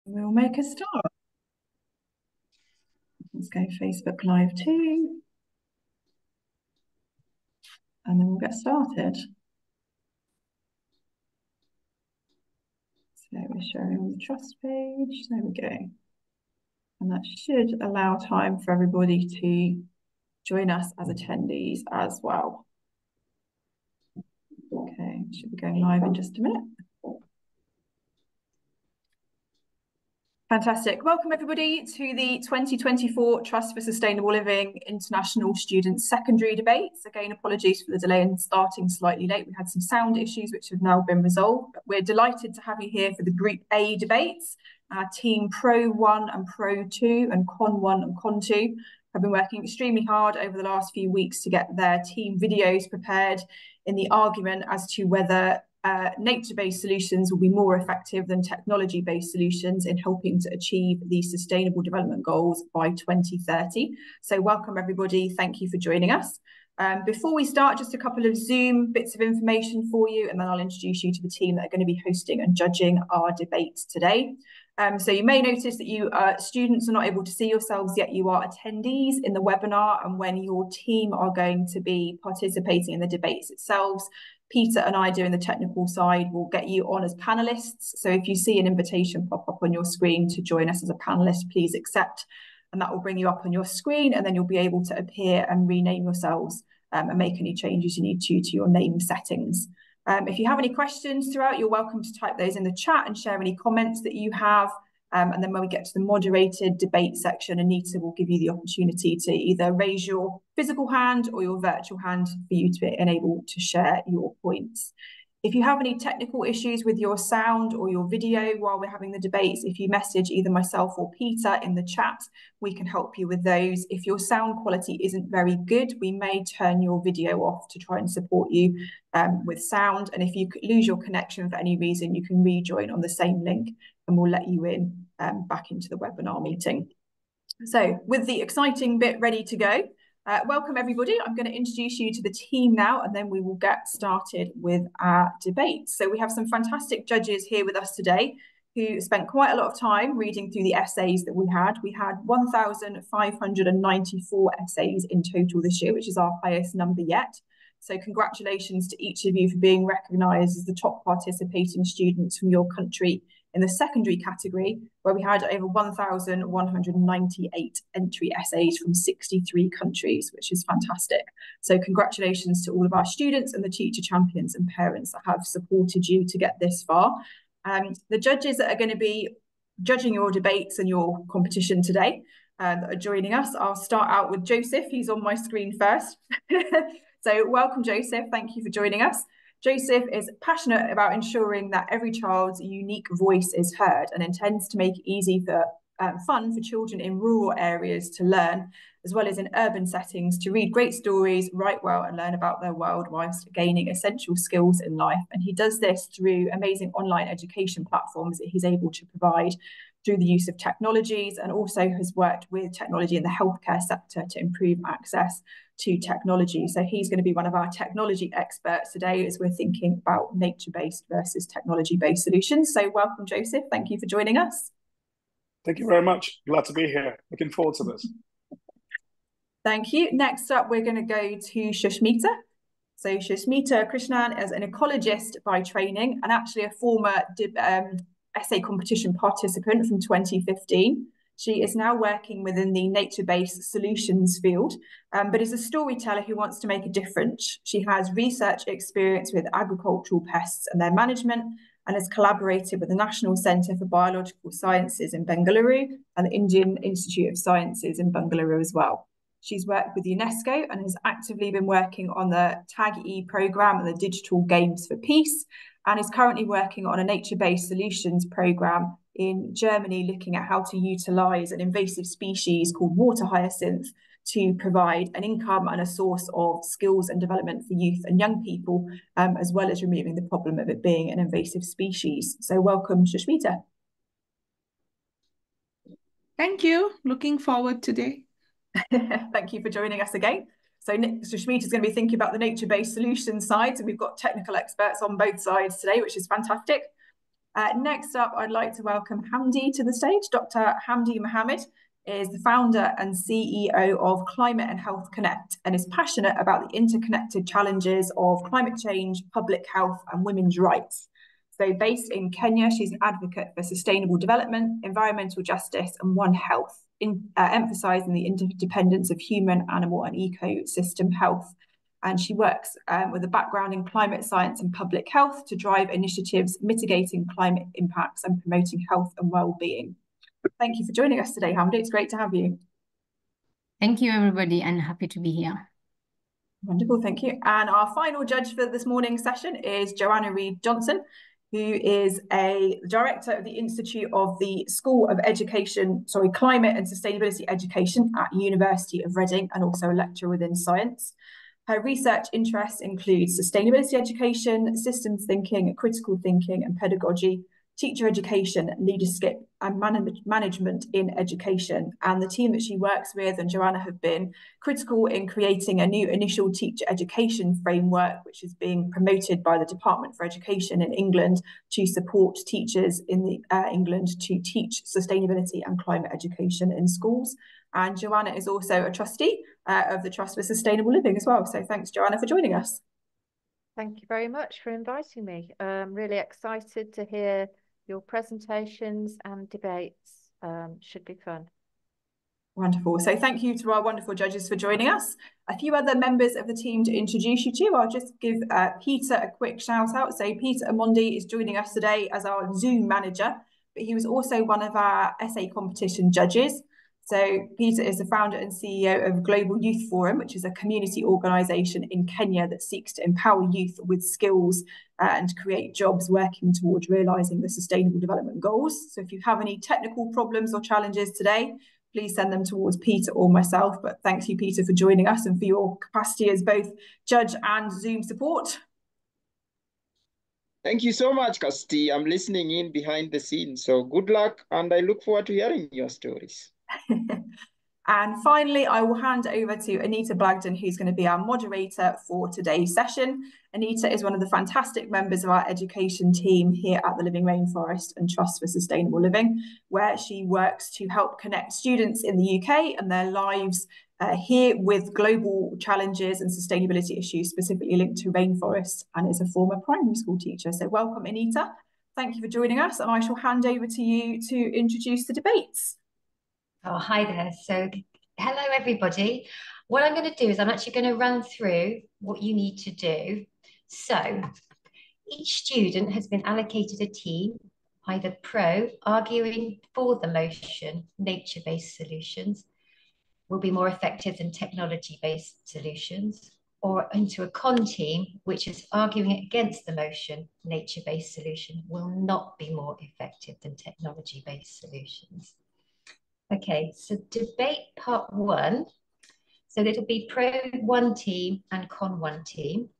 We'll make a start. Let's go Facebook Live too. And then we'll get started. So we're showing on the trust page. There we go. And that should allow time for everybody to join us as attendees as well. Okay, should be going live in just a minute. Fantastic. Welcome everybody to the 2024 Trust for Sustainable Living International Student Secondary Debates. Again, apologies for the delay in starting slightly late. We had some sound issues which have now been resolved. But we're delighted to have you here for the Group A debates. Team Pro 1 and Pro 2 and Con 1 and Con 2 have been working extremely hard over the last few weeks to get their team videos prepared in the argument as to whether nature-based solutions will be more effective than technology-based solutions in helping to achieve the Sustainable Development Goals by 2030. So welcome everybody, thank you for joining us. Before we start, just a couple of Zoom bits of information for you, and then I'll introduce you to the team that are going to be hosting and judging our debate today. So you may notice that you students are not able to see yourselves yet. You are attendees in the webinar, and when your team are going to be participating in the debates itself, Peter and I doing the technical side will get you on as panelists. So if you see an invitation pop up on your screen to join us as a panelist, please accept, and that will bring you up on your screen, and then you'll be able to appear and rename yourselves and make any changes you need to your name settings. If you have any questions throughout, you're welcome to type those in the chat and share any comments that you have. And then when we get to the moderated debate section, Anita will give you the opportunity to either raise your physical hand or your virtual hand for you to be enabled to share your points. If you have any technical issues with your sound or your video while we're having the debates, if you message either myself or Peter in the chat, we can help you with those. If your sound quality isn't very good, we may turn your video off to try and support you with sound. And if you lose your connection for any reason, you can rejoin on the same link and we'll let you in back into the webinar meeting. So with the exciting bit ready to go, welcome everybody. I'm going to introduce you to the team now, and then we will get started with our debate. So we have some fantastic judges here with us today who spent quite a lot of time reading through the essays that we had. We had 1,594 essays in total this year, which is our highest number yet. So congratulations to each of you for being recognised as the top participating students from your country in the secondary category, where we had over 1,198 entry essays from 63 countries, which is fantastic. So congratulations to all of our students and the teacher champions and parents that have supported you to get this far. The judges that are going to be judging your debates and your competition today that are joining us, I'll start out with Joseph. He's on my screen first. So welcome, Joseph. Thank you for joining us. Joseph is passionate about ensuring that every child's unique voice is heard and intends to make it easy for fun for children in rural areas to learn, as well as in urban settings, to read great stories, write well, and learn about their world whilst gaining essential skills in life. And he does this through amazing online education platforms that he's able to provide through the use of technologies, and also has worked with technology in the healthcare sector to improve access to technology. So he's going to be one of our technology experts today as we're thinking about nature-based versus technology-based solutions. So welcome, Joseph. Thank you for joining us. Thank you very much. Glad to be here. Looking forward to this. Thank you. Next up, we're going to go to Shushmita. So Shushmita Krishnan is an ecologist by training and actually a former essay competition participant from 2015. She is now working within the nature-based solutions field, but is a storyteller who wants to make a difference. She has research experience with agricultural pests and their management, and has collaborated with the National Centre for Biological Sciences in Bengaluru and the Indian Institute of Sciences in Bengaluru as well. She's worked with UNESCO and has actively been working on the TAG-E programme and the Digital Games for Peace, and is currently working on a nature-based solutions programme in Germany, looking at how to utilise an invasive species called water hyacinth to provide an income and a source of skills and development for youth and young people, as well as removing the problem of it being an invasive species. So welcome, Shushmita. Thank you. Looking forward today. Thank you for joining us again. So Shushmita is going to be thinking about the nature-based solutions side, and we've got technical experts on both sides today, which is fantastic. Next up, I'd like to welcome Hamdi to the stage. Dr. Hamdi Mohammed is the founder and CEO of Climate and Health Connect and is passionate about the interconnected challenges of climate change, public health, and women's rights. So based in Kenya, she's an advocate for sustainable development, environmental justice, and One Health, emphasising the interdependence of human, animal, and ecosystem health. And she works with a background in climate science and public health to drive initiatives mitigating climate impacts and promoting health and well-being. Thank you for joining us today, Hamdi. It's great to have you. Thank you, everybody, and happy to be here. Wonderful, thank you. And our final judge for this morning's session is Joanna Reid Johnson, who is a director of the Institute of the School of Climate and Sustainability Education at University of Reading, and also a lecturer within science. Her research interests include sustainability education, systems thinking, critical thinking and pedagogy, teacher education, leadership and management in education. And the team that she works with and Joanna have been critical in creating a new initial teacher education framework, which is being promoted by the Department for Education in England to support teachers in England to teach sustainability and climate education in schools. And Joanna is also a trustee of the Trust for Sustainable Living as well. So thanks, Joanna, for joining us. Thank you very much for inviting me. I'm really excited to hear your presentations and debates. Should be fun. Wonderful. So thank you to our wonderful judges for joining us. A few other members of the team to introduce you to. I'll just give Peter a quick shout out. So Peter Amondi is joining us today as our Zoom manager, but he was also one of our essay competition judges. So Peter is the founder and CEO of Global Youth Forum, which is a community organisation in Kenya that seeks to empower youth with skills and create jobs working towards realising the Sustainable Development Goals. So if you have any technical problems or challenges today, please send them towards Peter or myself. But thank you, Peter, for joining us and for your capacity as both judge and Zoom support. Thank you so much, Kirsty. I'm listening in behind the scenes. So good luck, and I look forward to hearing your stories. And finally, I will hand over to Anita Blagden, who's going to be our moderator for today's session. Anita is one of the fantastic members of our education team here at the Living Rainforest and Trust for Sustainable Living, where she works to help connect students in the UK and their lives here with global challenges and sustainability issues specifically linked to rainforests, and is a former primary school teacher. So welcome, Anita. Thank you for joining us, and I shall hand over to you to introduce the debates. Oh, hi there. So hello, everybody. What I'm going to do is I'm actually going to run through what you need to do. So each student has been allocated a team, either pro, arguing for the motion, nature-based solutions will be more effective than technology-based solutions, or into a con team, which is arguing against the motion, nature-based solution will not be more effective than technology-based solutions. Okay, so debate part one. So it'll be pro one team and con one team.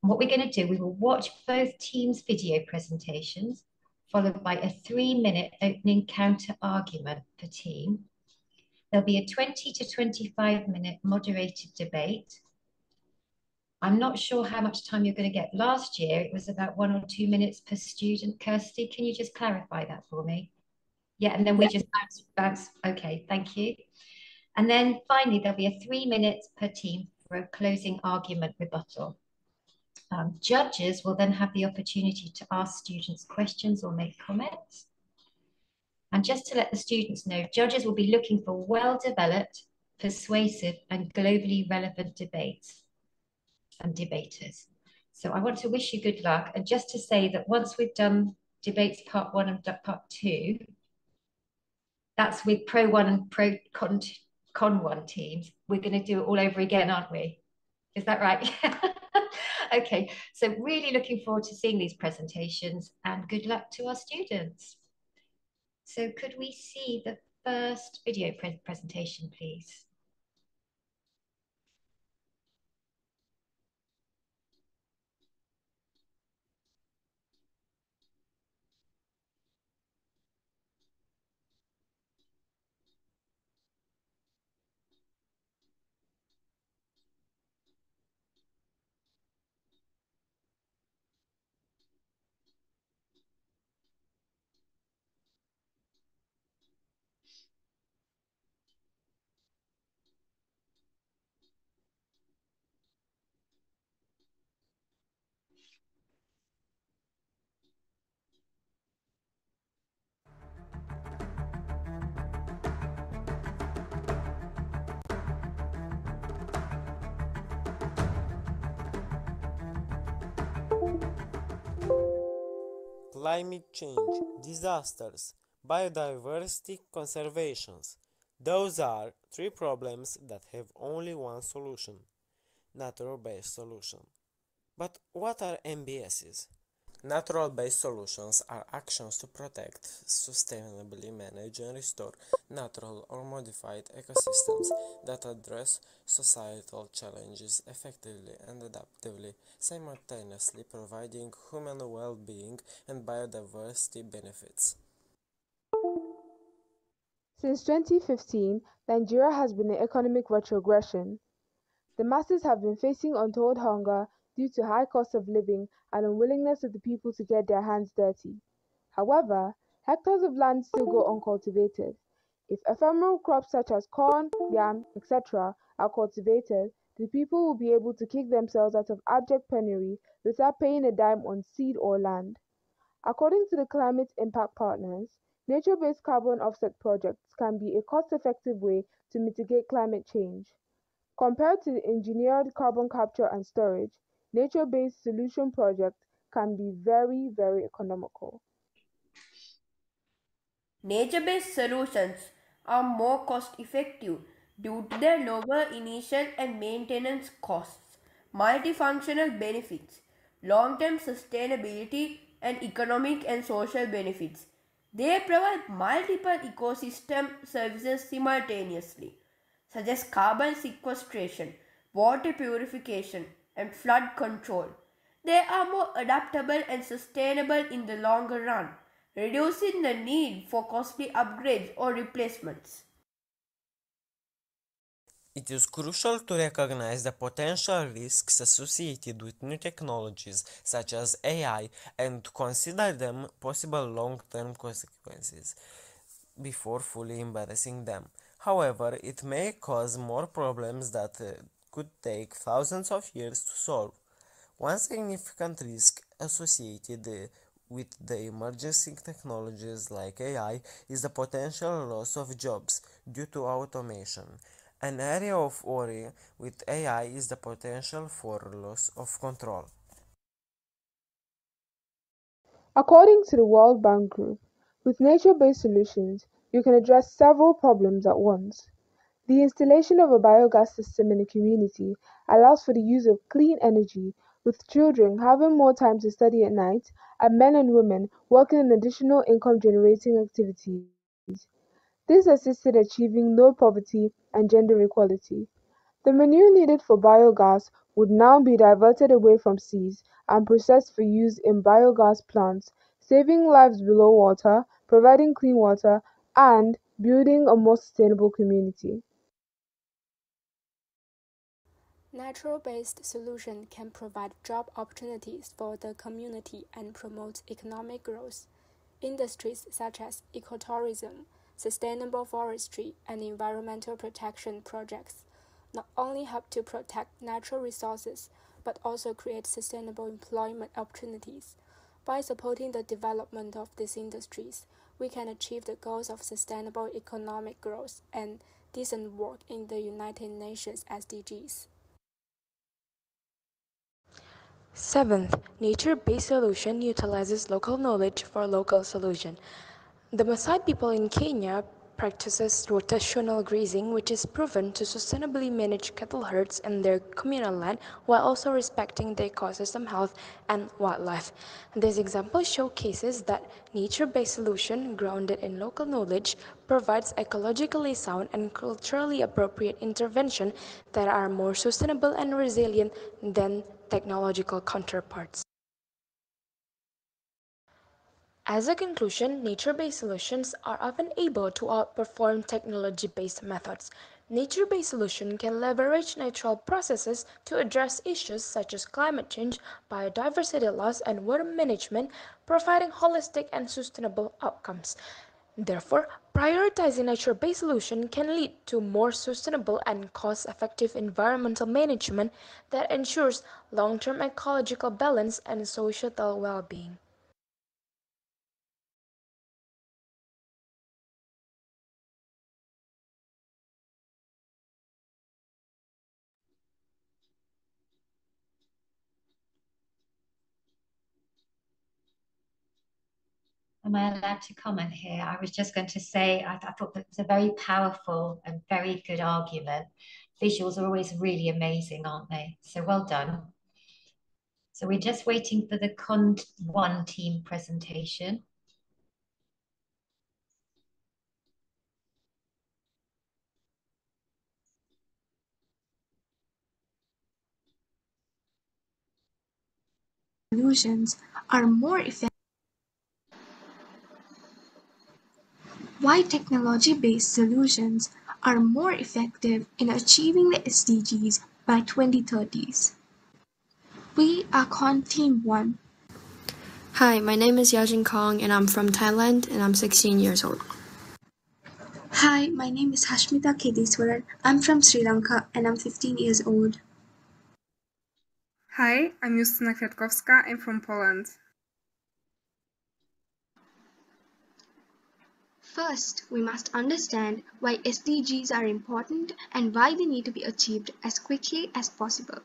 And what we're going to do, we will watch both teams' video presentations, followed by a 3-minute opening counter argument per team. There'll be a 20 to 25-minute moderated debate. I'm not sure how much time you're going to get. Last year, it was about 1 or 2 minutes per student. Kirsty, can you just clarify that for me? Yeah, and then we just bounce. Okay, thank you. And then finally, there'll be a 3 minutes per team for a closing argument rebuttal. Judges will then have the opportunity to ask students questions or make comments. And just to let the students know, judges will be looking for well-developed, persuasive, and globally relevant debates and debaters. So I want to wish you good luck. And just to say that once we've done debates part one and part two, that's with pro one and pro con one teams. We're going to do it all over again, aren't we? Is that right? Okay, so really looking forward to seeing these presentations, and good luck to our students. So could we see the first video presentation, please? climate change, disasters, biodiversity conservations. Those are three problems that have only one solution: natural-based solution. But what are NBSs? Natural-based solutions are actions to protect, sustainably manage and restore natural or modified ecosystems that address societal challenges effectively and adaptively, simultaneously providing human well-being and biodiversity benefits. Since 2015, Nigeria has been in economic retrogression. The masses have been facing untold hunger due to high cost of living and unwillingness of the people to get their hands dirty. However, hectares of land still go uncultivated. If ephemeral crops such as corn, yam, etc. are cultivated, the people will be able to kick themselves out of abject penury without paying a dime on seed or land. According to the climate impact partners, nature-based carbon offset projects can be a cost-effective way to mitigate climate change. Compared to the engineered carbon capture and storage, nature-based solution projects can be very, very economical. Nature-based solutions are more cost-effective due to their lower initial and maintenance costs, multifunctional benefits, long-term sustainability, and economic and social benefits. They provide multiple ecosystem services simultaneously, such as carbon sequestration, water purification, and flood control. They are more adaptable and sustainable in the longer run, reducing the need for costly upgrades or replacements. It is crucial to recognize the potential risks associated with new technologies such as AI and to consider them possible long-term consequences before fully embracing them. However, it may cause more problems that could take thousands of years to solve. One significant risk associated with the emerging technologies like AI is the potential loss of jobs due to automation. An area of worry with AI is the potential for loss of control. According to the World Bank Group, with nature-based solutions, you can address several problems at once. The installation of a biogas system in a community allows for the use of clean energy, with children having more time to study at night and men and women working in additional income-generating activities. This assisted achieving low poverty and gender equality. The manure needed for biogas would now be diverted away from seas and processed for use in biogas plants, saving lives below water, providing clean water, and building a more sustainable community. Natural-based solutions can provide job opportunities for the community and promote economic growth. Industries such as ecotourism, sustainable forestry, and environmental protection projects not only help to protect natural resources, but also create sustainable employment opportunities. By supporting the development of these industries, we can achieve the goals of sustainable economic growth and decent work in the United Nations SDGs. Seventh, nature-based solution utilizes local knowledge for local solution. The Maasai people in Kenya practices rotational grazing, which is proven to sustainably manage cattle herds in their communal land while also respecting the ecosystem health and wildlife. This example showcases that nature-based solution grounded in local knowledge provides ecologically sound and culturally appropriate intervention that are more sustainable and resilient than technological counterparts. As a conclusion, nature-based solutions are often able to outperform technology-based methods. Nature-based solutions can leverage natural processes to address issues such as climate change, biodiversity loss, and water management, providing holistic and sustainable outcomes. Therefore, prioritizing nature-based solutions can lead to more sustainable and cost-effective environmental management that ensures long-term ecological balance and societal well-being. Am I allowed to comment here? I was just going to say, I thought that was a very powerful and very good argument. Visuals are always really amazing, aren't they? So well done. So we're just waiting for the Cond 1 team presentation. Solutions are more effective. Why technology-based solutions are more effective in achieving the SDGs by 2030s. We are Con Team 1. Hi, my name is Yajin Kong and I'm from Thailand and I'm 16 years old. Hi, my name is Hashmita Kediswaran. I'm from Sri Lanka and I'm 15 years old. Hi, I'm Justyna Kwiatkowska. I'm from Poland. First, we must understand why SDGs are important and why they need to be achieved as quickly as possible.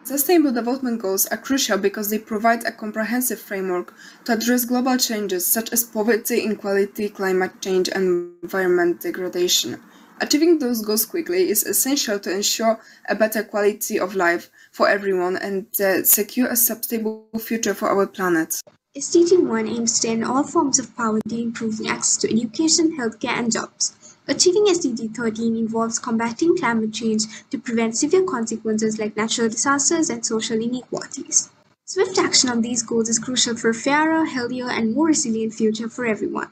Sustainable Development Goals are crucial because they provide a comprehensive framework to address global changes such as poverty, inequality, climate change, and environment degradation. Achieving those goals quickly is essential to ensure a better quality of life for everyone and secure a sustainable future for our planet. SDG 1 aims to end all forms of poverty, improving access to education, healthcare, and jobs. Achieving SDG 13 involves combating climate change to prevent severe consequences like natural disasters and social inequalities. Swift action on these goals is crucial for a fairer, healthier, and more resilient future for everyone.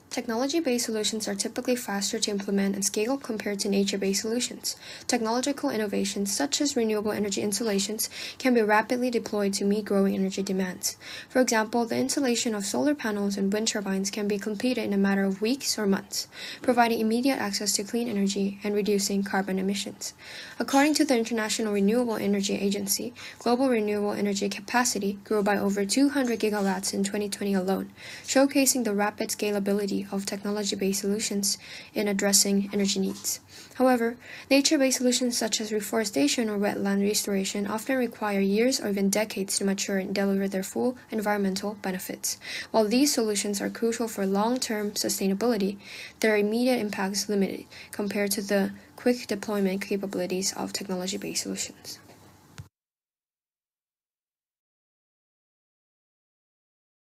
Technology-based solutions are typically faster to implement and scale compared to nature-based solutions. Technological innovations such as renewable energy installations can be rapidly deployed to meet growing energy demands. For example, the installation of solar panels and wind turbines can be completed in a matter of weeks or months, providing immediate access to clean energy and reducing carbon emissions. According to the International Renewable Energy Agency, global renewable energy capacity grew by over 200 gigawatts in 2020 alone, showcasing the rapid scalability of technology-based solutions in addressing energy needs. However, nature-based solutions such as reforestation or wetland restoration often require years or even decades to mature and deliver their full environmental benefits. While these solutions are crucial for long-term sustainability, their immediate impact is limited compared to the quick deployment capabilities of technology-based solutions.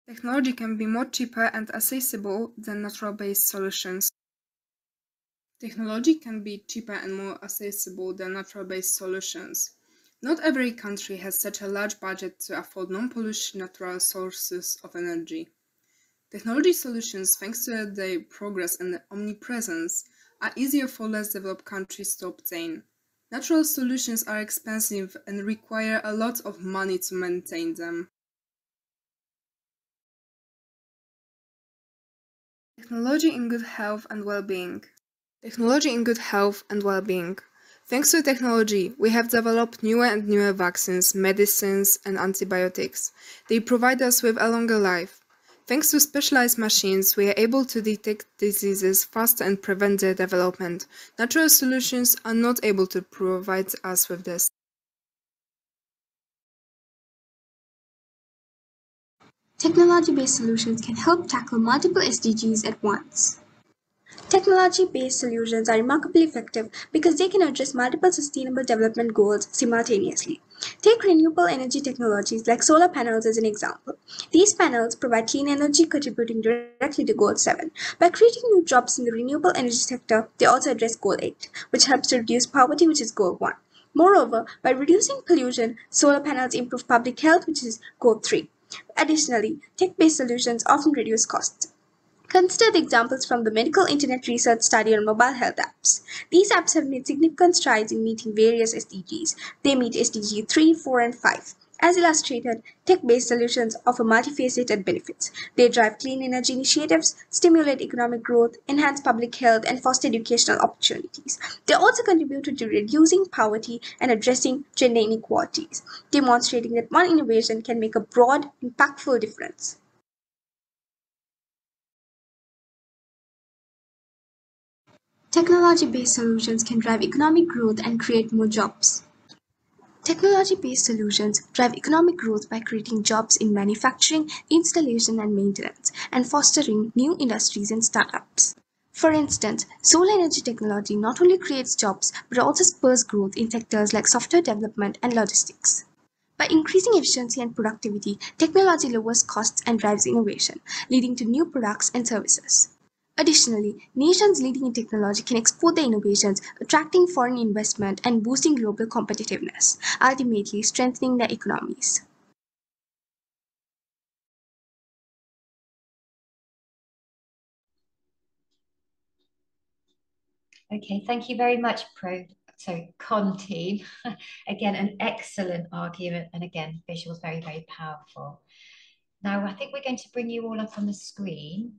Technology can be more cheaper and accessible than natural-based solutions. Technology can be cheaper and more accessible than natural-based solutions. Not every country has such a large budget to afford non-pollution natural sources of energy. Technology solutions, thanks to their progress and omnipresence, are easier for less developed countries to obtain. Natural solutions are expensive and require a lot of money to maintain them. Technology in good health and well-being. Technology in good health and well-being. Thanks to technology, we have developed newer and newer vaccines, medicines, and antibiotics. They provide us with a longer life. Thanks to specialized machines, we are able to detect diseases faster and prevent their development. Natural solutions are not able to provide us with this. Technology-based solutions can help tackle multiple SDGs at once. Technology-based solutions are remarkably effective because they can address multiple sustainable development goals simultaneously. Take renewable energy technologies like solar panels as an example. These panels provide clean energy contributing directly to Goal 7. By creating new jobs in the renewable energy sector, they also address Goal 8, which helps to reduce poverty, which is Goal 1. Moreover, by reducing pollution, solar panels improve public health, which is Goal 3. Additionally, tech-based solutions often reduce costs. Consider the examples from the Medical Internet Research Study on mobile health apps. These apps have made significant strides in meeting various SDGs. They meet SDG 3, 4, and 5. As illustrated, tech-based solutions offer multifaceted benefits. They drive clean energy initiatives, stimulate economic growth, enhance public health, and foster educational opportunities. They also contribute to reducing poverty and addressing gender inequalities, demonstrating that one innovation can make a broad, impactful difference. Technology-based solutions can drive economic growth and create more jobs. Technology-based solutions drive economic growth by creating jobs in manufacturing, installation and maintenance, and fostering new industries and startups. For instance, solar energy technology not only creates jobs but also spurs growth in sectors like software development and logistics. By increasing efficiency and productivity, technology lowers costs and drives innovation, leading to new products and services. Additionally, nations leading in technology can export their innovations, attracting foreign investment and boosting global competitiveness, ultimately strengthening their economies. Okay, thank you very much, Con team. Again, an excellent argument, and again, visuals very, very powerful. Now, I think we're going to bring you all up on the screen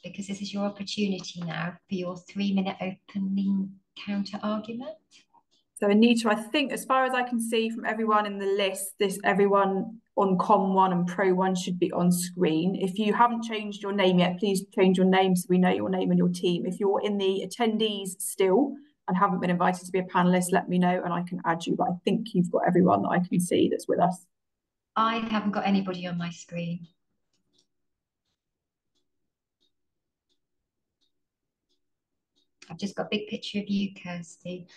because this is your opportunity now for your 3-minute opening counter argument. So Anita, I think as far as I can see from everyone in the list, everyone on Com 1 and Pro 1 should be on screen. If you haven't changed your name yet, please change your name so we know your name and your team. If you're in the attendees still and haven't been invited to be a panelist, let me know and I can add you. But I think you've got everyone that I can see that's with us. I haven't got anybody on my screen. I've just got a big picture of you, Kirsty.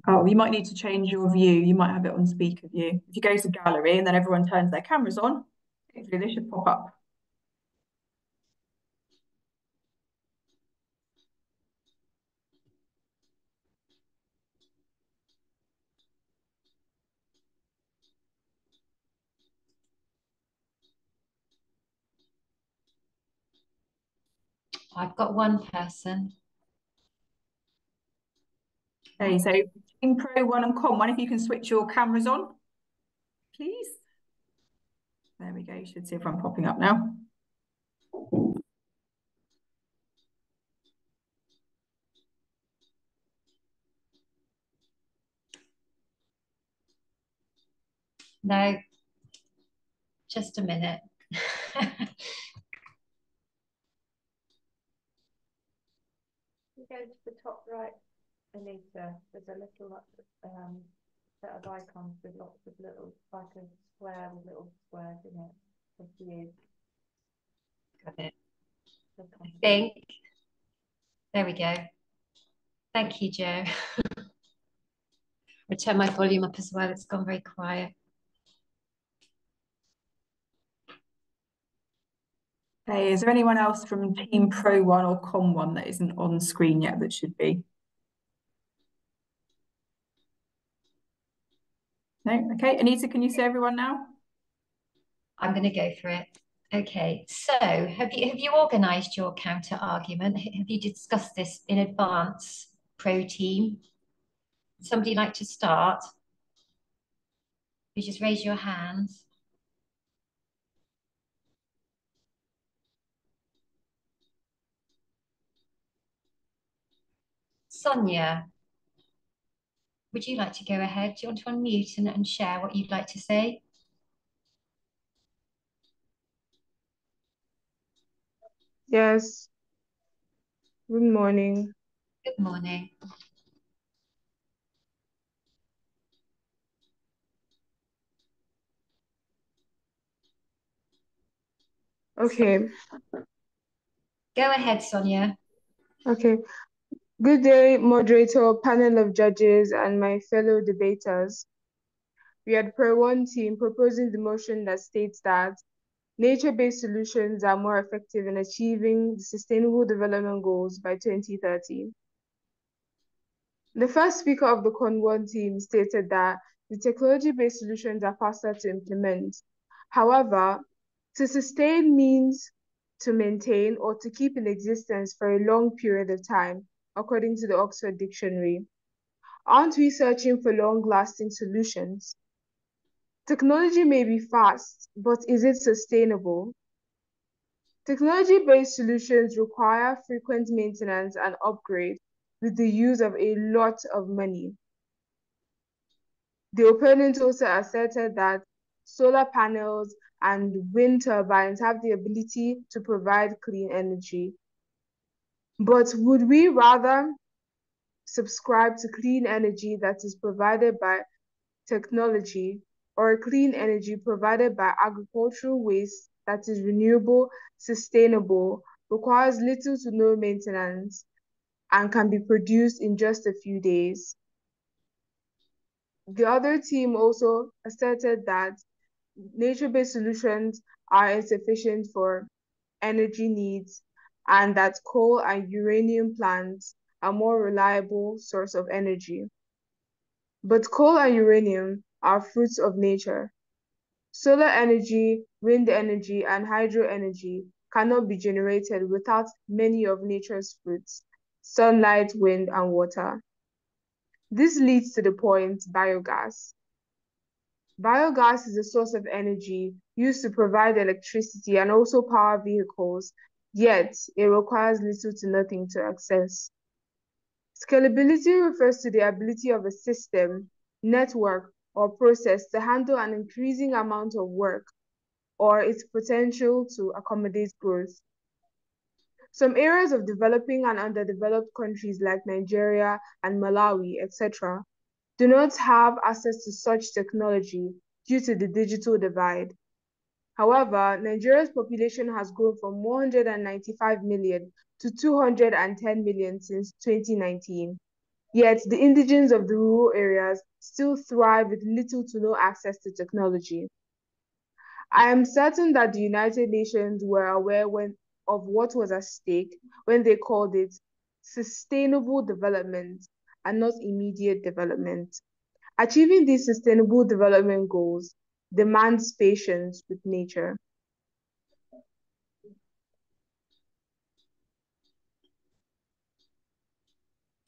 Oh, you might need to change your view. You might have it on speaker view. If you go to gallery and then everyone turns their cameras on, hopefully they should pop up. I've got one person. Okay, so Team Pro 1 and Com 1, if you can switch your cameras on, please. There we go. You should see everyone popping up now. No, just a minute. You go to the top right, Anita, there's a little set of icons with lots of little, like a square with little squares in it. Of you. Got it. I think. There we go. Thank you, Joe. I'll turn my volume up as well. It's gone very quiet. Hey, is there anyone else from Team Pro 1 or Com 1 that isn't on screen yet that should be? No? Okay. Anita, can you see everyone now? I'm going to go for it. Okay, so have you organised your counter argument? Have you discussed this in advance, Pro team? Somebody like to start? You just raise your hands. Sonia, would you like to go ahead? Do you want to unmute and share what you'd like to say? Yes. Good morning. Good morning. Okay. Go ahead, Sonia. Okay. Good day, moderator, panel of judges, and my fellow debaters. We are the Pro 1 team proposing the motion that states that nature-based solutions are more effective in achieving the Sustainable Development Goals by 2030. The first speaker of the Con 1 team stated that the technology-based solutions are faster to implement. However, to sustain means to maintain or to keep in existence for a long period of time, according to the Oxford Dictionary. Aren't we searching for long-lasting solutions? Technology may be fast, but is it sustainable? Technology-based solutions require frequent maintenance and upgrade with the use of a lot of money. The opponent also asserted that solar panels and wind turbines have the ability to provide clean energy. But would we rather subscribe to clean energy that is provided by technology, or clean energy provided by agricultural waste that is renewable, sustainable, requires little to no maintenance, and can be produced in just a few days. The other team also asserted that nature-based solutions are insufficient for energy needs and that coal and uranium plants are more reliable source of energy. But coal and uranium are fruits of nature. Solar energy, wind energy, and hydro energy cannot be generated without many of nature's fruits: sunlight, wind, and water. This leads to the point biogas. Biogas is a source of energy used to provide electricity and also power vehicles, yet it requires little to nothing to access. Scalability refers to the ability of a system, network, or process to handle an increasing amount of work, or its potential to accommodate growth. Some areas of developing and underdeveloped countries like Nigeria and Malawi, etc., do not have access to such technology due to the digital divide. However, Nigeria's population has grown from 195 million to 210 million since 2019. Yet, the indigenes of the rural areas still thrive with little to no access to technology. I am certain that the United Nations were aware of what was at stake when they called it sustainable development and not immediate development. Achieving these sustainable development goals demands patience with nature.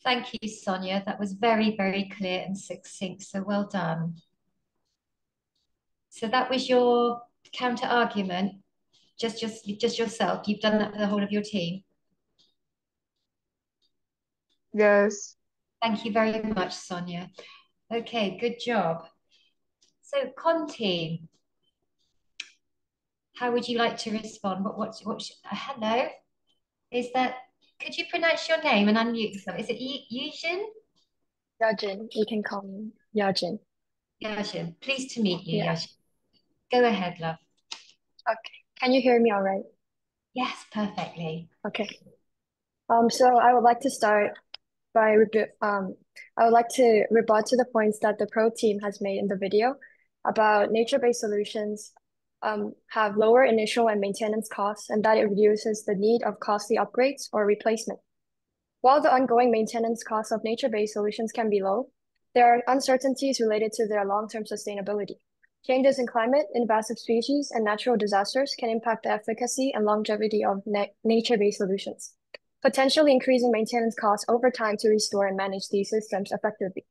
Thank you, Sonia. That was very, very clear and succinct, so well done. So that was your counter argument, just yourself. You've done that for the whole of your team. Yes. Thank you very much, Sonia. Okay, good job. So, Conti, how would you like to respond? Hello? Could you pronounce your name and unmute yourself? Is it Yujin? Yajin, you can call me Yajin. Yajin, pleased to meet you, Yeah. Yajin. Go ahead, love. Okay. Can you hear me all right? Yes, perfectly. Okay. So I would like to start by I would like to rebut to the points that the pro team has made in the video about nature-based solutions have lower initial and maintenance costs, and that it reduces the need of costly upgrades or replacement. While the ongoing maintenance costs of nature-based solutions can be low, there are uncertainties related to their long-term sustainability. Changes in climate, invasive species, and natural disasters can impact the efficacy and longevity of nature-based solutions, potentially increasing maintenance costs over time to restore and manage these systems effectively.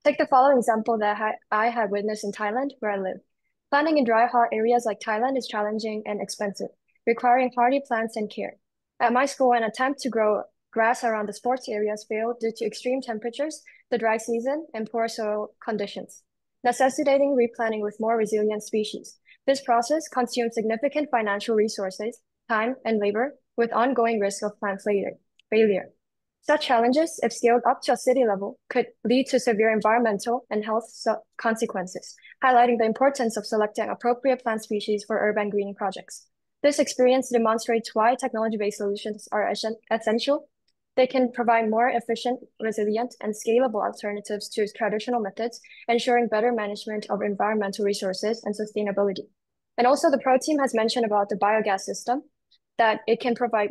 Take the following example that I have witnessed in Thailand, where I live. Planting in dry, hot areas like Thailand is challenging and expensive, requiring hardy plants and care. At my school, an attempt to grow grass around the sports areas failed due to extreme temperatures, the dry season, and poor soil conditions, necessitating replanting with more resilient species. This process consumes significant financial resources, time, and labor, with ongoing risk of plant failure. Such challenges, if scaled up to a city level, could lead to severe environmental and health consequences, highlighting the importance of selecting appropriate plant species for urban greening projects. This experience demonstrates why technology-based solutions are essential. They can provide more efficient, resilient, and scalable alternatives to traditional methods, ensuring better management of environmental resources and sustainability. And also the pro team has mentioned about the biogas system, that it can provide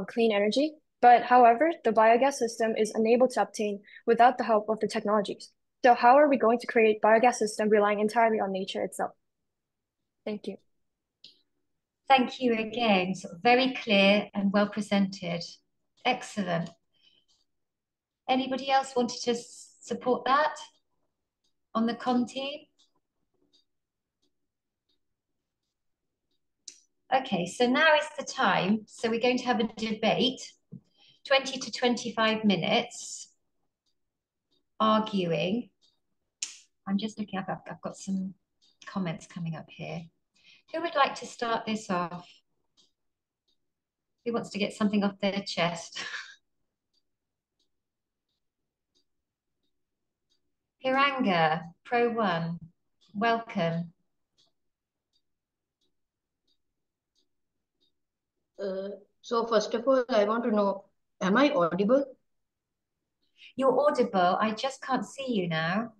clean energy, but however, the biogas system is unable to obtain without the help of the technologies. So how are we going to create biogas system relying entirely on nature itself? Thank you. Thank you again. So very clear and well presented. Excellent. Anybody else wanted to support that on the Conti? Okay, so now is the time. So we're going to have a debate, 20 to 25 minutes, arguing. I'm just looking up, I've got some comments coming up here. Who would like to start this off? Who wants to get something off their chest? Hiranga, Pro 1, welcome. So first of all, I want to know, am I audible? You're audible. I just can't see you now.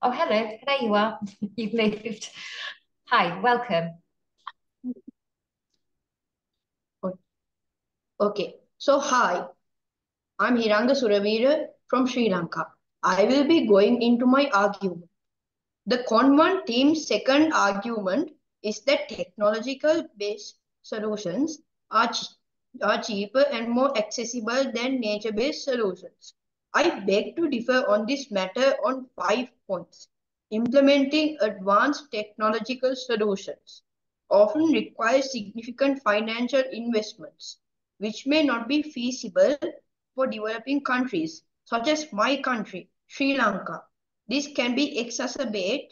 Oh, hello. There you are. You've moved. Hi, welcome. Okay. So hi, I'm Hiranga Suravira from Sri Lanka. I will be going into my argument. The Con1 team's second argument is that technological-based solutions are cheaper and more accessible than nature-based solutions. I beg to differ on this matter on 5 points. Implementing advanced technological solutions often requires significant financial investments, which may not be feasible for developing countries, such as my country, Sri Lanka. This can be exacerbate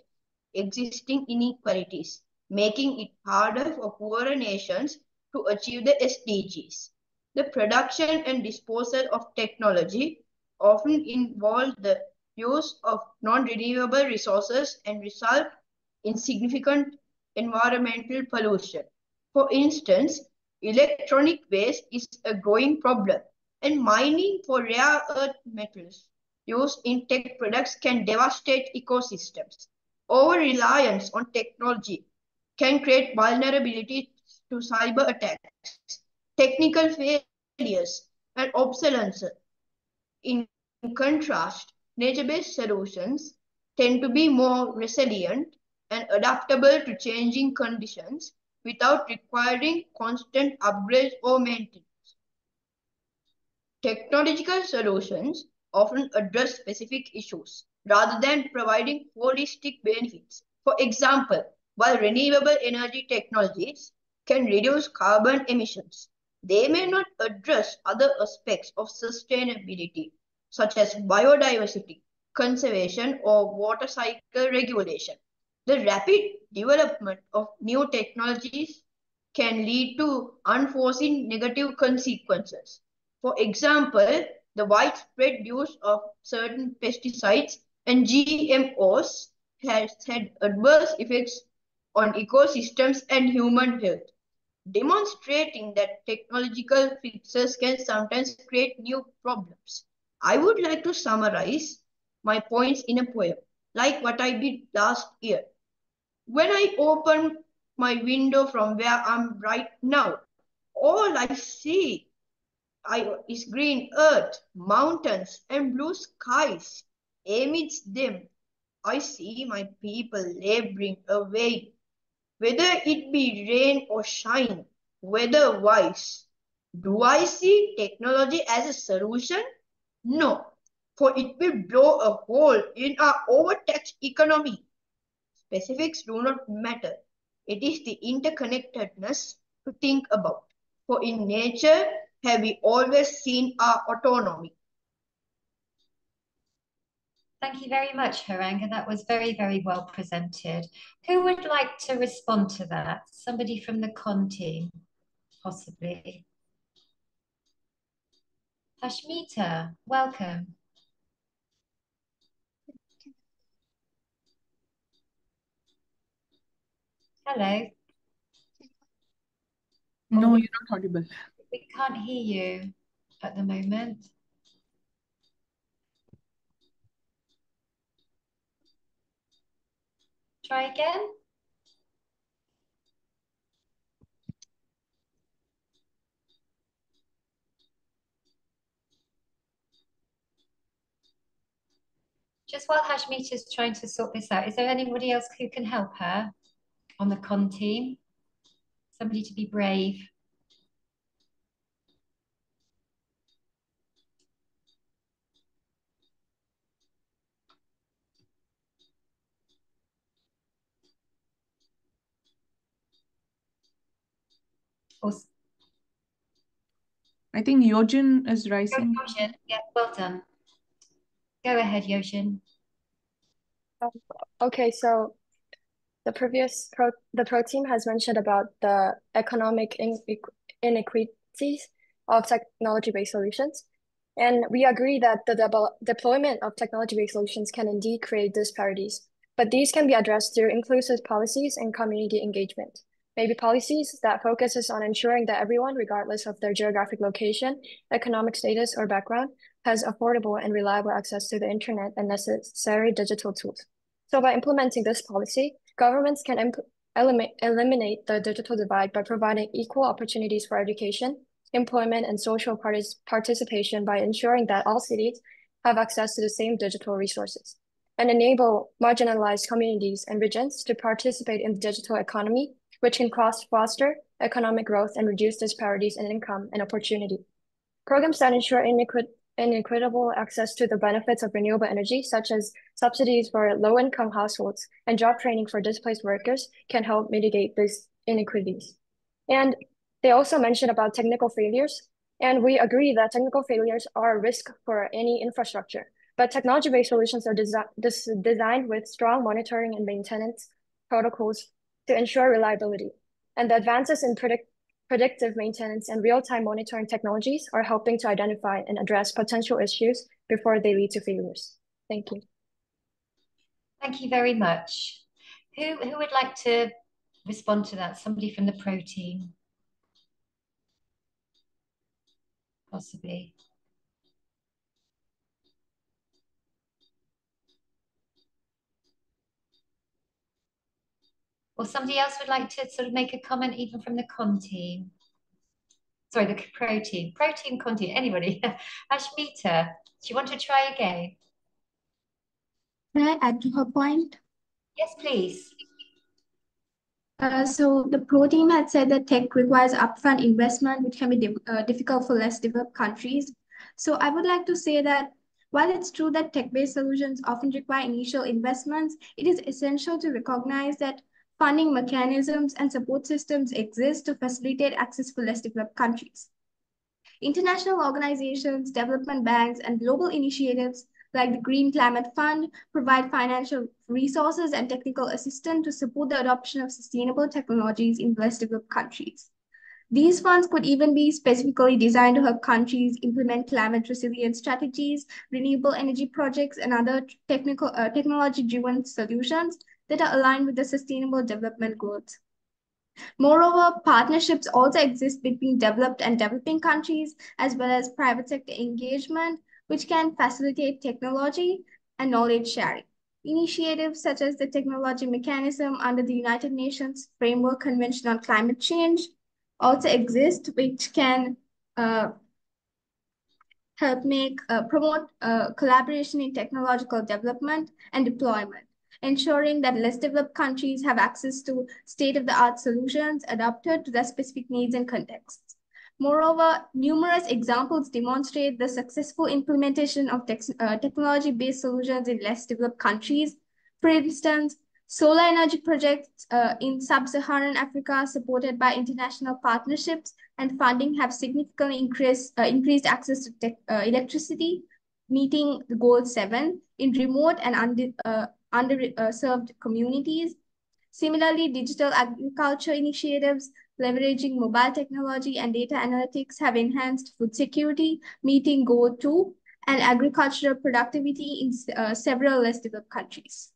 existing inequalities, making it harder for poorer nations to achieve the SDGs. The production and disposal of technology often involve the use of non-renewable resources and result in significant environmental pollution. For instance, electronic waste is a growing problem, and mining for rare earth metals used in tech products can devastate ecosystems. Over-reliance on technology can create vulnerabilities to cyber attacks, technical failures, and obsolescence. In contrast, nature-based solutions tend to be more resilient and adaptable to changing conditions without requiring constant upgrades or maintenance. Technological solutions often address specific issues rather than providing holistic benefits. For example, while renewable energy technologies can reduce carbon emissions, they may not address other aspects of sustainability, such as biodiversity, conservation, or water cycle regulation. The rapid development of new technologies can lead to unforeseen negative consequences. For example, the widespread use of certain pesticides and GMOs has had adverse effects on ecosystems and human health, demonstrating that technological fixes can sometimes create new problems. I would like to summarize my points in a poem, like what I did last year. When I open my window from where I'm right now, all I see is green earth, mountains, and blue skies. Amidst them, I see my people laboring away, whether it be rain or shine, weather-wise. Do I see technology as a solution? No, for it will blow a hole in our overtaxed economy. Specifics do not matter. It is the interconnectedness to think about. For in nature, have we always seen our autonomy? Thank you very much, Haranga. That was very, very well presented. Who would like to respond to that? Somebody from the con team, possibly. Hashmita, welcome. Hello. No, you're not audible. We can't hear you at the moment. Try again. Just while Hashmita is trying to sort this out, is there anybody else who can help her on the con team? Somebody to be brave. I think Yojin is rising. Yojin, yeah, well done. Go ahead, Yojin. Okay, so the pro team has mentioned about the economic inequities of technology-based solutions. And we agree that the deployment of technology-based solutions can indeed create disparities, but these can be addressed through inclusive policies and community engagement. Maybe policies that focuses on ensuring that everyone, regardless of their geographic location, economic status, or background, has affordable and reliable access to the internet and necessary digital tools. So by implementing this policy, governments can eliminate the digital divide by providing equal opportunities for education, employment, and social participation by ensuring that all cities have access to the same digital resources, and enable marginalized communities and regions to participate in the digital economy, which can foster economic growth and reduce disparities in income and opportunity. Programs that ensure inequitable access to the benefits of renewable energy, such as subsidies for low-income households and job training for displaced workers, can help mitigate these inequities. And they also mentioned about technical failures, and we agree that technical failures are a risk for any infrastructure, but technology-based solutions are designed with strong monitoring and maintenance protocols to ensure reliability. And the advances in predictive maintenance and real-time monitoring technologies are helping to identify and address potential issues before they lead to failures. Thank you. Thank you very much. Who would like to respond to that? Somebody from the Pro team? Possibly. Or somebody else would like to sort of make a comment even from the Con team? Sorry, the Pro team. Pro team, Con team, anybody? Ashmita, do you want to try again? Can I add to her point? Yes, please. So the Pro team had said that tech requires upfront investment, which can be difficult for less developed countries. So I would like to say that while it's true that tech-based solutions often require initial investments, it is essential to recognize that funding mechanisms and support systems exist to facilitate access for less developed countries. International organizations, development banks, and global initiatives like the Green Climate Fund provide financial resources and technical assistance to support the adoption of sustainable technologies in less developed countries. These funds could even be specifically designed to help countries implement climate resilience strategies, renewable energy projects, and other technology-driven solutions that are aligned with the Sustainable Development Goals. Moreover, partnerships also exist between developed and developing countries, as well as private sector engagement, which can facilitate technology and knowledge sharing. Initiatives such as the Technology Mechanism under the United Nations Framework Convention on Climate Change also exist, which can help promote collaboration in technological development and deployment, ensuring that less developed countries have access to state-of-the-art solutions adapted to their specific needs and contexts. Moreover, numerous examples demonstrate the successful implementation of technology-based solutions in less developed countries. For instance, solar energy projects in sub-Saharan Africa supported by international partnerships and funding have significantly increased access to electricity, meeting the goal 7 in remote and underserved communities. Similarly, digital agriculture initiatives leveraging mobile technology and data analytics have enhanced food security, meeting goal 2, and agricultural productivity in several less developed countries.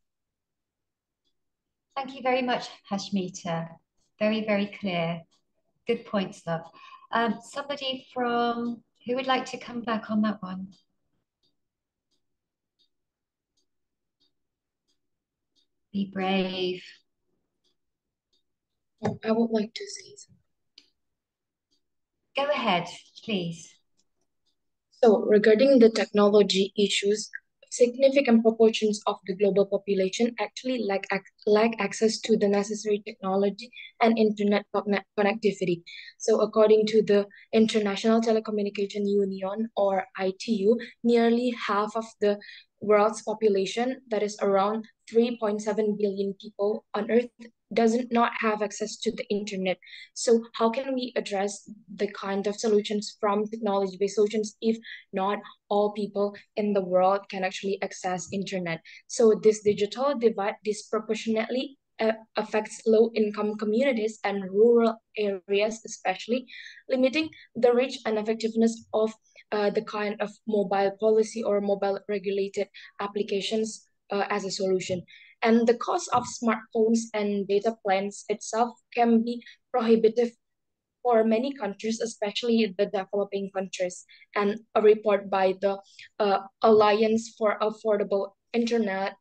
Thank you very much, Hashmita. Very, very clear. Good points, love. Somebody who would like to come back on that one? Be brave. I would like to say something. Go ahead, please. So regarding the technology issues, significant proportions of the global population actually lack access to the necessary technology and internet connectivity. So according to the International Telecommunication Union, or ITU, nearly half of the world's population, that is around 3.7 billion people on Earth, doesn't not have access to the internet. So how can we address the kind of solutions from technology-based solutions if not all people in the world can actually access internet? So this digital divide disproportionately affects low-income communities and rural areas especially, limiting the reach and effectiveness of the kind of mobile policy or mobile regulated applications as a solution. And the cost of smartphones and data plans itself can be prohibitive for many countries, especially the developing countries. And a report by the Alliance for Affordable Internet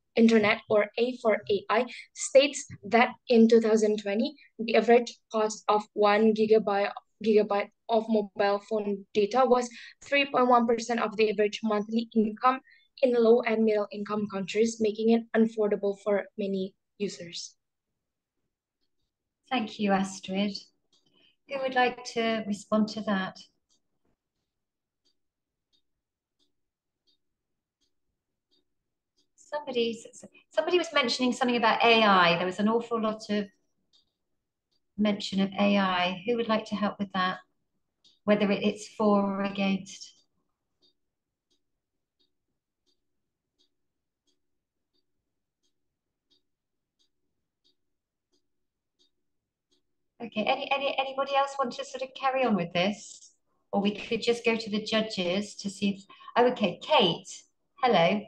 or A4AI states that in 2020, the average cost of 1 gigabyte of mobile phone data was 3.1% of the average monthly income in low and middle income countries, making it unaffordable for many users. Thank you, Astrid. Who would like to respond to that? Somebody was mentioning something about AI. There was an awful lot of mention of AI. Who would like to help with that? Whether it's for or against? Okay, anybody else want to sort of carry on with this? Or we could just go to the judges to see if, oh, okay, Kate, hello.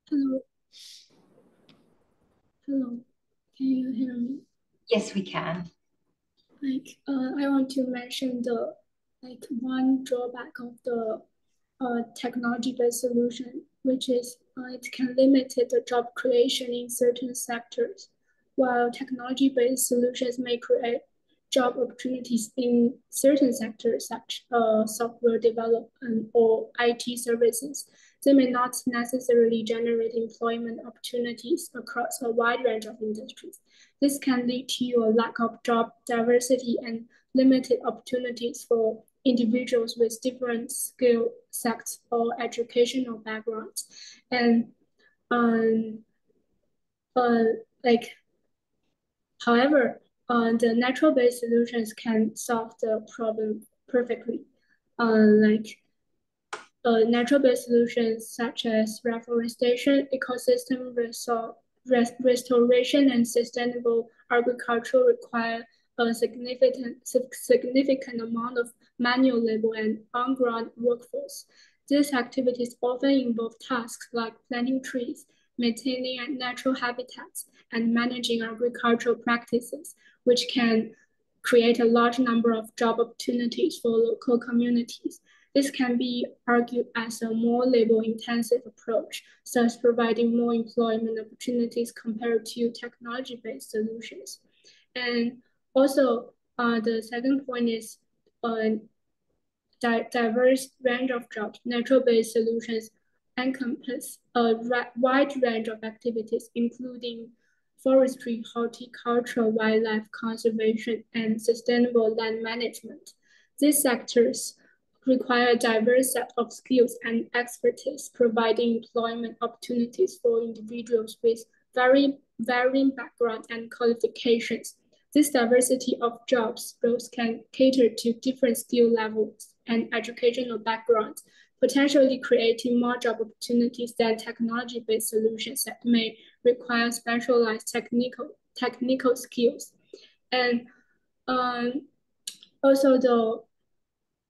Hello. Hello. Can you hear me? Yes, we can. I want to mention the one drawback of the technology-based solution, which is it can limit the job creation in certain sectors, while technology-based solutions may create job opportunities in certain sectors, such software development or IT services. They may not necessarily generate employment opportunities across a wide range of industries. This can lead to a lack of job diversity and limited opportunities for individuals with different skill sets or educational backgrounds. And however, the natural-based solutions can solve the problem perfectly. Natural-based solutions such as reforestation, ecosystem restoration, and sustainable agriculture require a significant amount of manual labor and on-ground workforce. These activities often involve tasks like planting trees, maintaining natural habitats, and managing agricultural practices, which can create a large number of job opportunities for local communities. This can be argued as a more labor-intensive approach, thus providing more employment opportunities compared to technology-based solutions. And also, the second point is diverse range of jobs. Natural-based solutions encompass a wide range of activities, including forestry, horticulture, wildlife conservation, and sustainable land management. These sectors require a diverse set of skills and expertise, providing employment opportunities for individuals with varying backgrounds and qualifications. This diversity of jobs roles can cater to different skill levels and educational backgrounds, potentially creating more job opportunities than technology-based solutions that may require specialized technical skills. And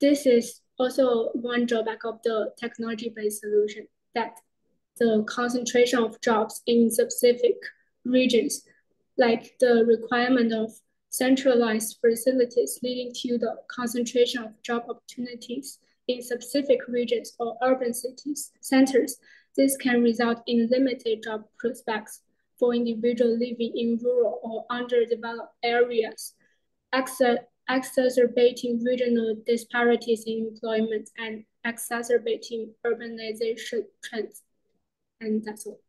this is also one drawback of the technology-based solution, that the concentration of jobs in specific regions, like the requirement of centralized facilities leading to the concentration of job opportunities in specific regions or urban centers. This can result in limited job prospects for individuals living in rural or underdeveloped areas, exacerbating regional disparities in employment and exacerbating urbanization trends. And that's all.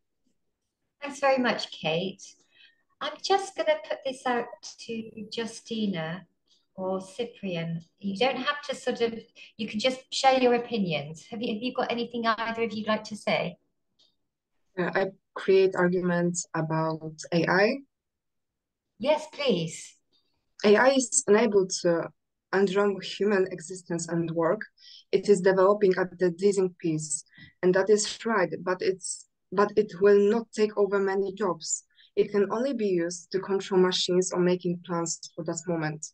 Thanks very much, Kate. I'm just going to put this out to Justina or Cyprian. You don't have to you can just share your opinions. Have you got anything either of you'd like to say? I create arguments about AI. Yes, please. AI is unable to outrun human existence and work. It is developing at the dizzying pace, and that is right, but it will not take over many jobs. It can only be used to control machines or making plans for that moment.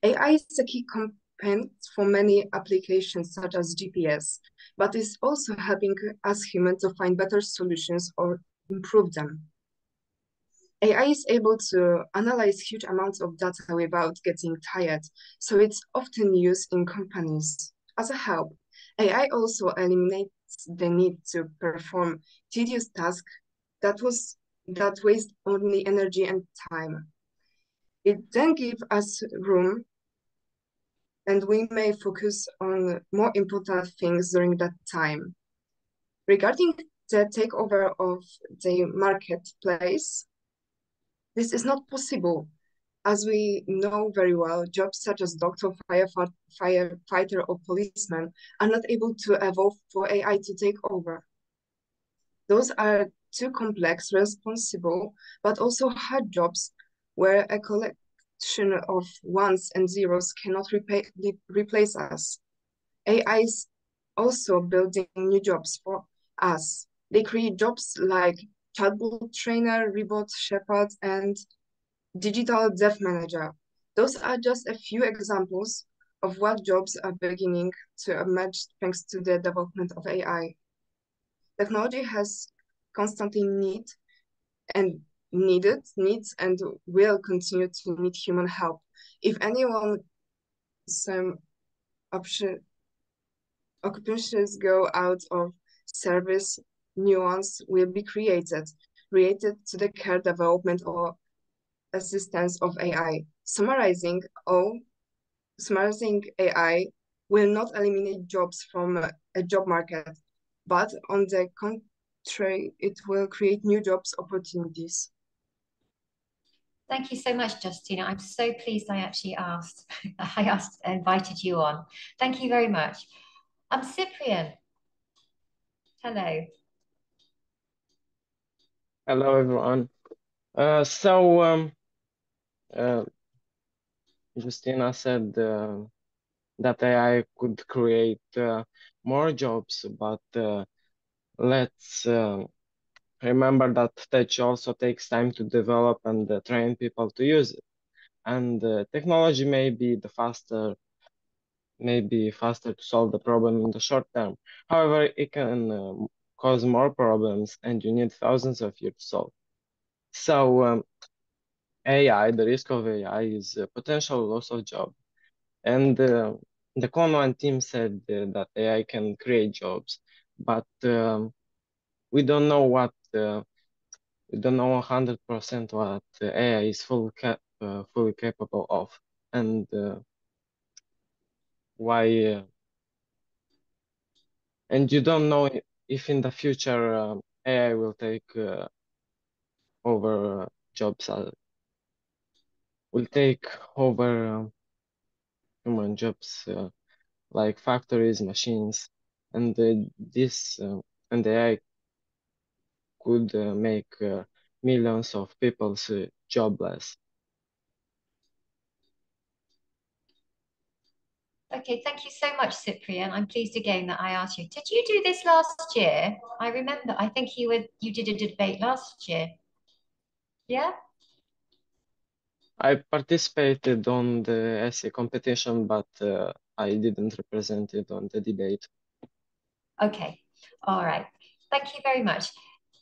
AI is a key component for many applications such as GPS, but is also helping us humans to find better solutions or improve them. AI is able to analyze huge amounts of data without getting tired, so it's often used in companies. As a help, AI also eliminates the need to perform tedious tasks that waste only energy and time. It then gives us room, and we may focus on more important things during that time. Regarding the takeover of the marketplace, this is not possible. As we know very well, jobs such as doctor, firefighter, or policeman are not able to evolve for AI to take over. Those are too complex, responsible, but also hard jobs where a collection of ones and zeros cannot replace us. AI is also building new jobs for us. They create jobs like chatbot trainer, robot shepherd, and digital dev manager. Those are just a few examples of what jobs are beginning to emerge thanks to the development of AI. Technology has constantly needs and will continue to need human help. If anyone some occupations go out of service, new ones will be created to the care, development, or assistance of AI. Summarizing AI will not eliminate jobs from a job market, but on the contrary, it will create new jobs opportunities. Thank you so much, Justina. I'm so pleased I actually invited you on. Thank you very much. Cyprian. Hello. Hello, everyone. Justina said that AI could create more jobs, but let's remember that tech also takes time to develop and train people to use it. And technology may be faster to solve the problem in the short term. However, it can cause more problems, and you need thousands of years to solve. So the risk of AI is a potential loss of job. And the Conwan team said that AI can create jobs, but we don't know 100% what AI is fully capable of, and why. And you don't know if in the future AI will take over jobs, will take over human jobs like factories, machines, and and AI could make millions of people jobless. Okay, thank you so much, Cyprian. I'm pleased again that I asked you. Did you do this last year? I remember, I think you did a debate last year. Yeah? I participated on the essay competition, but I didn't represent it on the debate. Okay, all right. Thank you very much.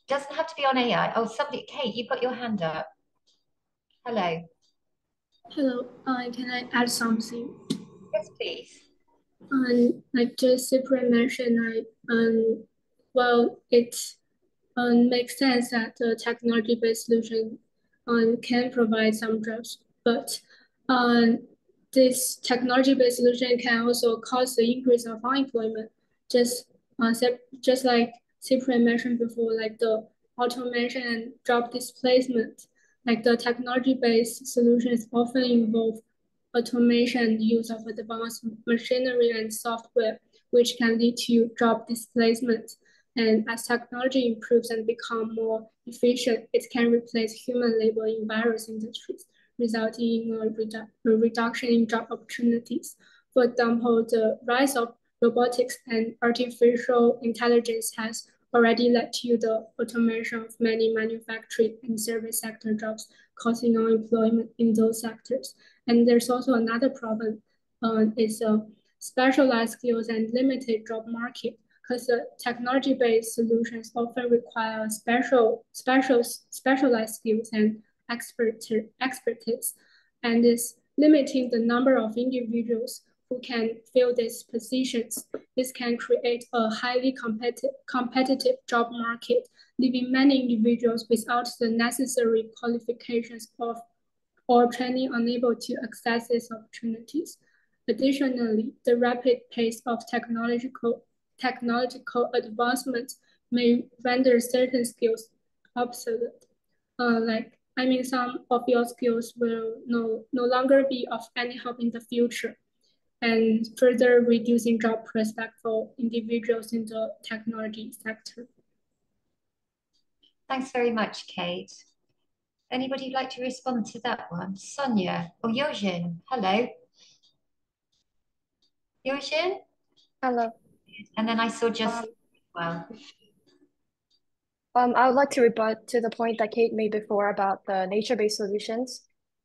Doesn't have to be on AI. Oh, Kate, you've got your hand up. Hello. Hello, can I add something? Yes, please. Like just Cyprian mentioned, well, it makes sense that the technology-based solution can provide some jobs, but this technology-based solution can also cause the increase of unemployment. Just like Cyprian mentioned before, like the automation and job displacement. Like the technology-based solutions often involve automation and use of advanced machinery and software, which can lead to job displacement. And as technology improves and becomes more efficient, it can replace human labor in various industries, resulting in a reduction in job opportunities. For example, the rise of robotics and artificial intelligence has already led to the automation of many manufacturing and service sector jobs, causing unemployment in those sectors. And there's also another problem, is specialized skills and limited job market, because technology-based solutions often require specialized skills and expertise, and is limiting the number of individuals who can fill these positions. This can create a highly competitive job market, leaving many individuals without the necessary qualifications or training unable to access these opportunities. Additionally, the rapid pace of technological advancement may render certain skills obsolete. Some of your skills will no longer be of any help in the future, and further reducing job prospects for individuals in the technology sector. Thanks very much, Kate. Anybody would like to respond to that one? Sonia or Yojin? Hello. Yojin? Hello. And then I saw just well. I would like to rebut to the point that Kate made before about the nature-based solutions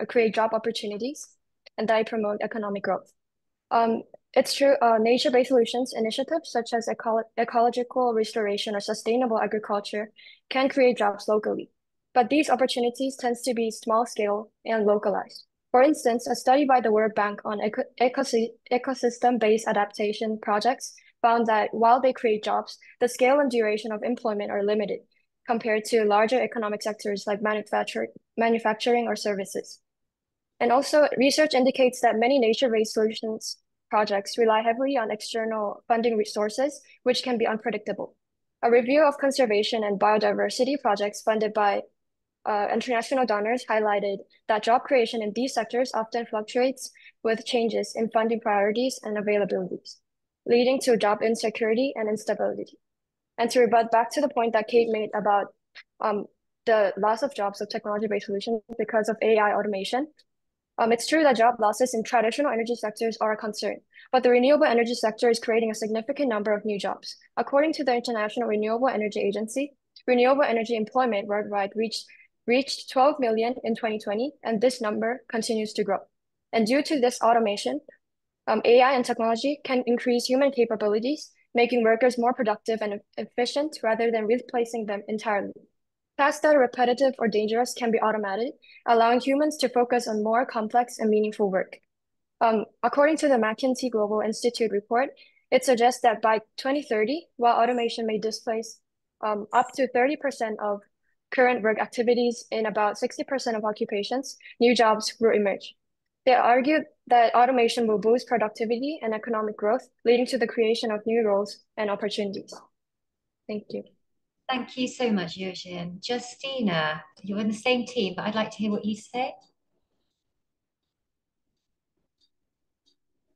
create job opportunities and that I promote economic growth. It's true, nature-based solutions initiatives such as ecological restoration or sustainable agriculture can create jobs locally, but these opportunities tend to be small-scale and localized. For instance, a study by the World Bank on ecosystem-based adaptation projects found that while they create jobs, the scale and duration of employment are limited compared to larger economic sectors like manufacturing or services. And also, research indicates that many nature-based solutions projects rely heavily on external funding resources, which can be unpredictable. A review of conservation and biodiversity projects funded by international donors highlighted that job creation in these sectors often fluctuates with changes in funding priorities and availabilities, leading to job insecurity and instability. And to rebut back to the point that Kate made about the loss of jobs of technology-based solutions because of AI automation, it's true that job losses in traditional energy sectors are a concern, but the renewable energy sector is creating a significant number of new jobs. According to the International Renewable Energy Agency, renewable energy employment worldwide reached 12 million in 2020, and this number continues to grow. And due to this automation, AI and technology can increase human capabilities, making workers more productive and efficient rather than replacing them entirely. Tasks that are repetitive or dangerous can be automated, allowing humans to focus on more complex and meaningful work. According to the McKinsey Global Institute report, it suggests that by 2030, while automation may displace up to 30% of current work activities in about 60% of occupations, new jobs will emerge. They argued that automation will boost productivity and economic growth, leading to the creation of new roles and opportunities. Thank you. Thank you so much, Yojin. Justina, you're in the same team, but I'd like to hear what you say.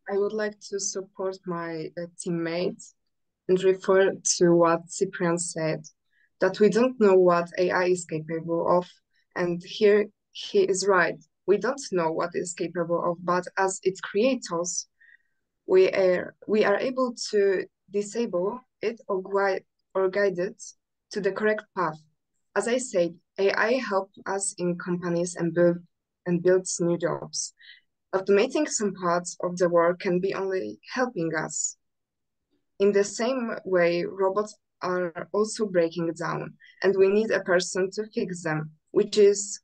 I would like to support my teammates and refer to what Cyprian said, that we don't know what AI is capable of, and here he is right. We don't know what it's capable of, but as its creators, we are able to disable it or guide it to the correct path. As I said, AI helps us in companies and builds new jobs. Automating some parts of the work can be only helping us. In the same way, robots are also breaking down, and we need a person to fix them, which is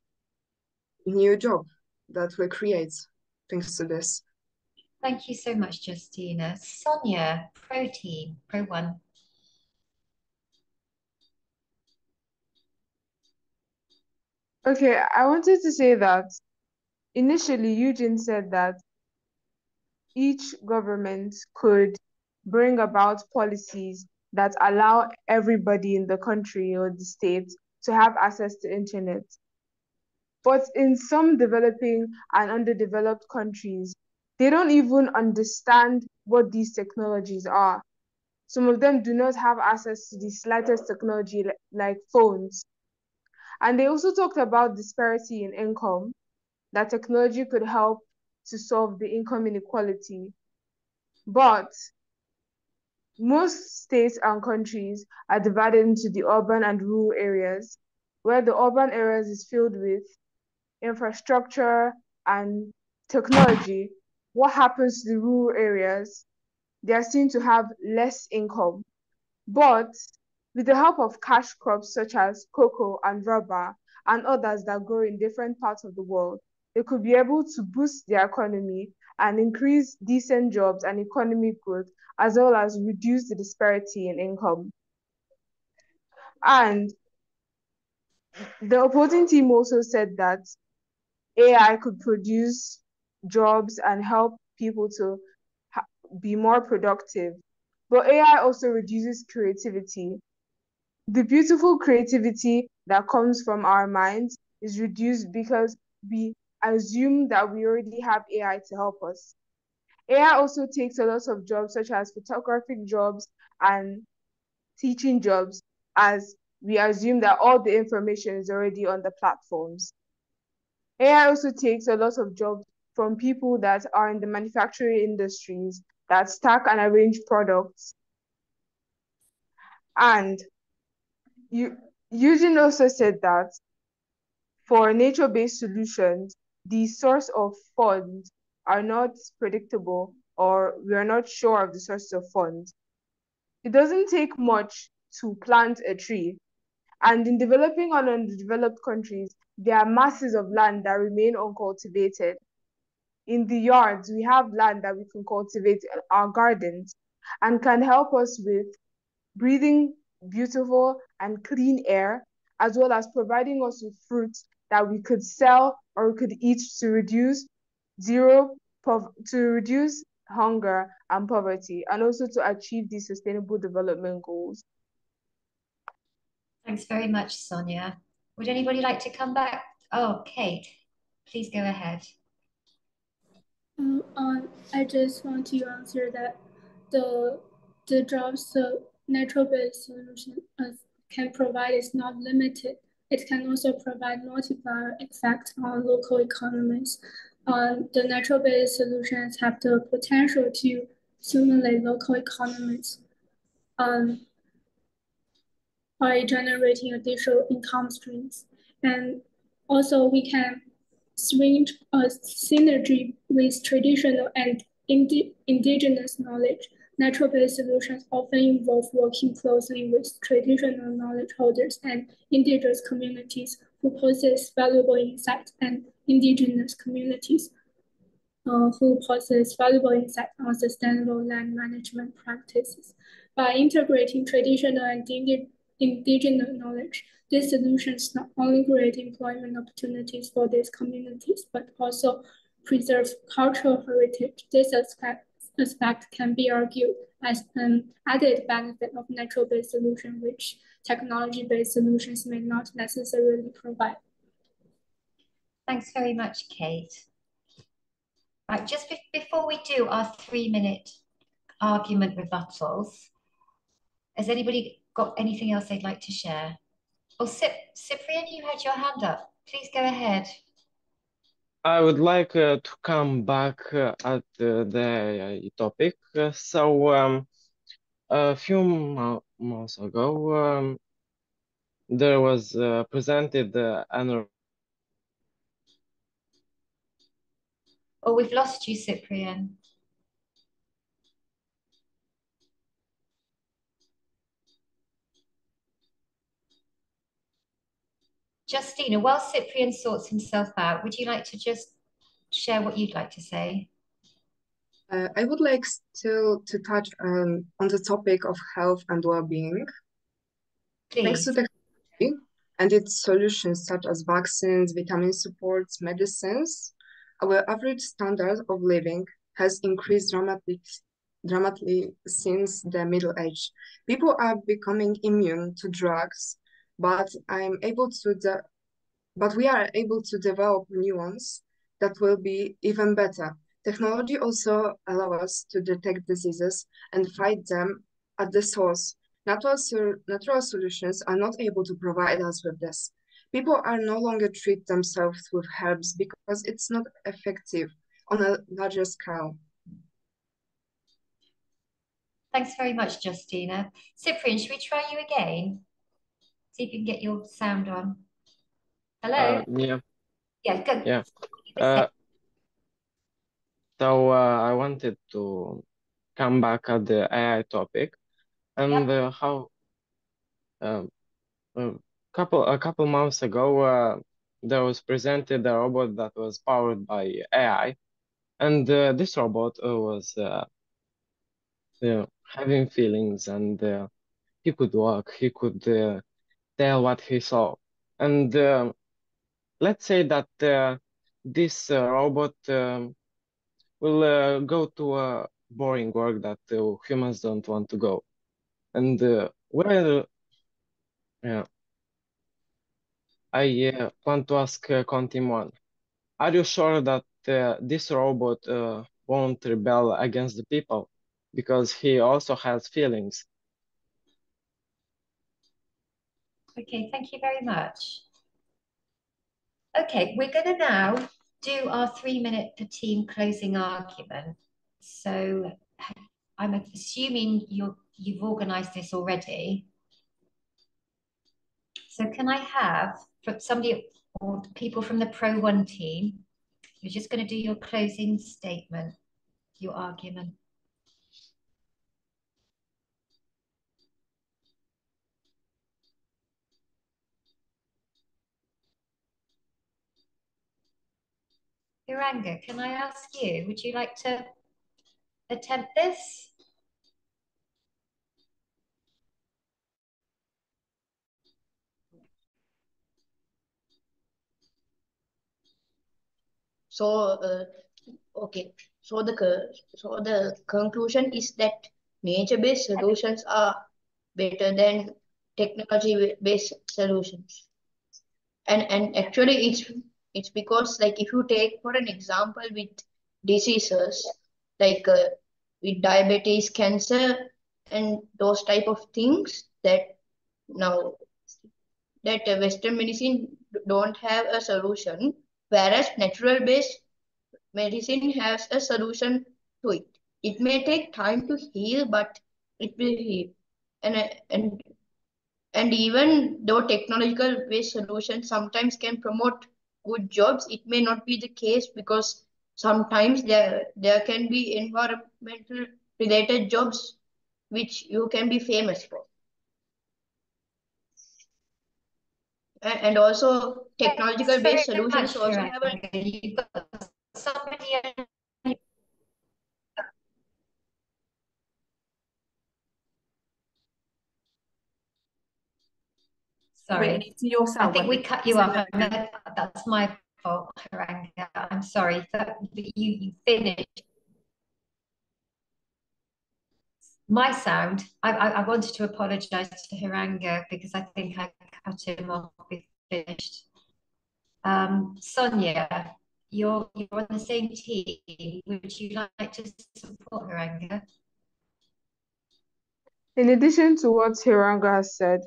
a new job that we create thanks to this. Thank you so much, Justina. Sonia, Pro Team, Pro One. Okay, I wanted to say that initially Eugene said that each government could bring about policies that allow everybody in the country or the state to have access to internet. But in some developing and underdeveloped countries, they don't even understand what these technologies are. Some of them do not have access to the slightest technology like phones. And they also talked about disparity in income, that technology could help to solve the income inequality. But Most states and countries are divided into the urban and rural areas, where the urban areas is filled with infrastructure and technology. What happens to the rural areas? They are seen to have less income. But with the help of cash crops such as cocoa and rubber and others that grow in different parts of the world, they could be able to boost their economy and increase decent jobs and economic growth, as well as reduce the disparity in income. And the opposing team also said that AI could produce jobs and help people to be more productive. But AI also reduces creativity. The beautiful creativity that comes from our minds is reduced because we assume that we already have AI to help us. AI also takes a lot of jobs, such as photographic jobs and teaching jobs, as we assume that all the information is already on the platforms. AI also takes a lot of jobs from people that are in the manufacturing industries that stack and arrange products. And Eugene also said that for nature-based solutions, the source of funds are not predictable, or we are not sure of the source of funds. It doesn't take much to plant a tree. And in developing and underdeveloped countries, there are masses of land that remain uncultivated. In the yards, we have land that we can cultivate in our gardens and can help us with breathing beautiful and clean air, as well as providing us with fruits that we could sell or we could eat to reduce hunger and poverty, and also to achieve these sustainable development goals. Thanks very much, Sonia. Would anybody like to come back? Oh, Kate, please go ahead. I just want to answer that the jobs the natural-based solution can provide is not limited. It can also provide multiplier effect on local economies. The natural-based solutions have the potential to stimulate local economies by generating additional income streams. And also we can swing a synergy with traditional and indigenous knowledge. Natural-based solutions often involve working closely with traditional knowledge holders and indigenous communities who possess valuable insights, and indigenous communities who possess valuable insight on sustainable land management practices. By integrating traditional and indigenous knowledge, these solutions not only create employment opportunities for these communities, but also preserve cultural heritage. This aspect can be argued as an added benefit of natural-based solutions, which technology-based solutions may not necessarily provide. Thanks very much, Kate. Right, just before we do our 3-minute argument rebuttals, has anybody got anything else they'd like to share? Oh, Cyprian, you had your hand up. Please go ahead. I would like to come back at the topic. A few months ago, there was presented an. Oh, we've lost you, Cyprian. Justina, while Cyprian sorts himself out, would you like to just share what you'd like to say? I would like still to touch on the topic of health and well-being. Thanks to technology and its solutions such as vaccines, vitamin supports, medicines, our average standard of living has increased dramatically since the Middle Age. People are becoming immune to drugs, but we are able to develop new ones that will be even better. Technology also allows us to detect diseases and fight them at the source. Natural solutions are not able to provide us with this. People are no longer treat themselves with herbs because it's not effective on a larger scale. Thanks very much, Justina. Cyprian, should we try you again? See if you can get your sound on. Hello? Yeah, Yeah, go. yeah. You were saying- So I wanted to come back at the AI topic and how um, a couple months ago there was presented a robot that was powered by AI, and this robot was having feelings, and he could walk, he could tell what he saw, and let's say that this robot will go to a boring work that humans don't want to go. And yeah, I want to ask Contim One, are you sure that this robot won't rebel against the people? Because he also has feelings. Okay, thank you very much. Okay, we're going to now do our 3-minute per team closing argument. So I'm assuming you've organised this already. So can I have from somebody or people from the Pro One team, you're just going to do your closing statement, your argument. Hiranga, can I ask you, would you like to attempt this? So, okay. So the conclusion is that nature-based solutions are better than technology-based solutions. And actually it's because, like, if you take for an example with diseases like with diabetes, cancer, and those type of things that now that Western medicine don't have a solution, whereas natural based medicine has a solution to it. It may take time to heal, but it will heal. And even though technological based solutions sometimes can promote good jobs, it may not be the case because sometimes there can be environmental related jobs which you can be famous for. And also technological based solutions also have a somebody. Sorry, I think we cut you off. That's my fault, Haranga. I'm sorry. You finished. My sound, I wanted to apologise to Haranga because I think I cut him off before we finished. Sonia, you're on the same team. Would you like to support Haranga? In addition to what Hiranga has said,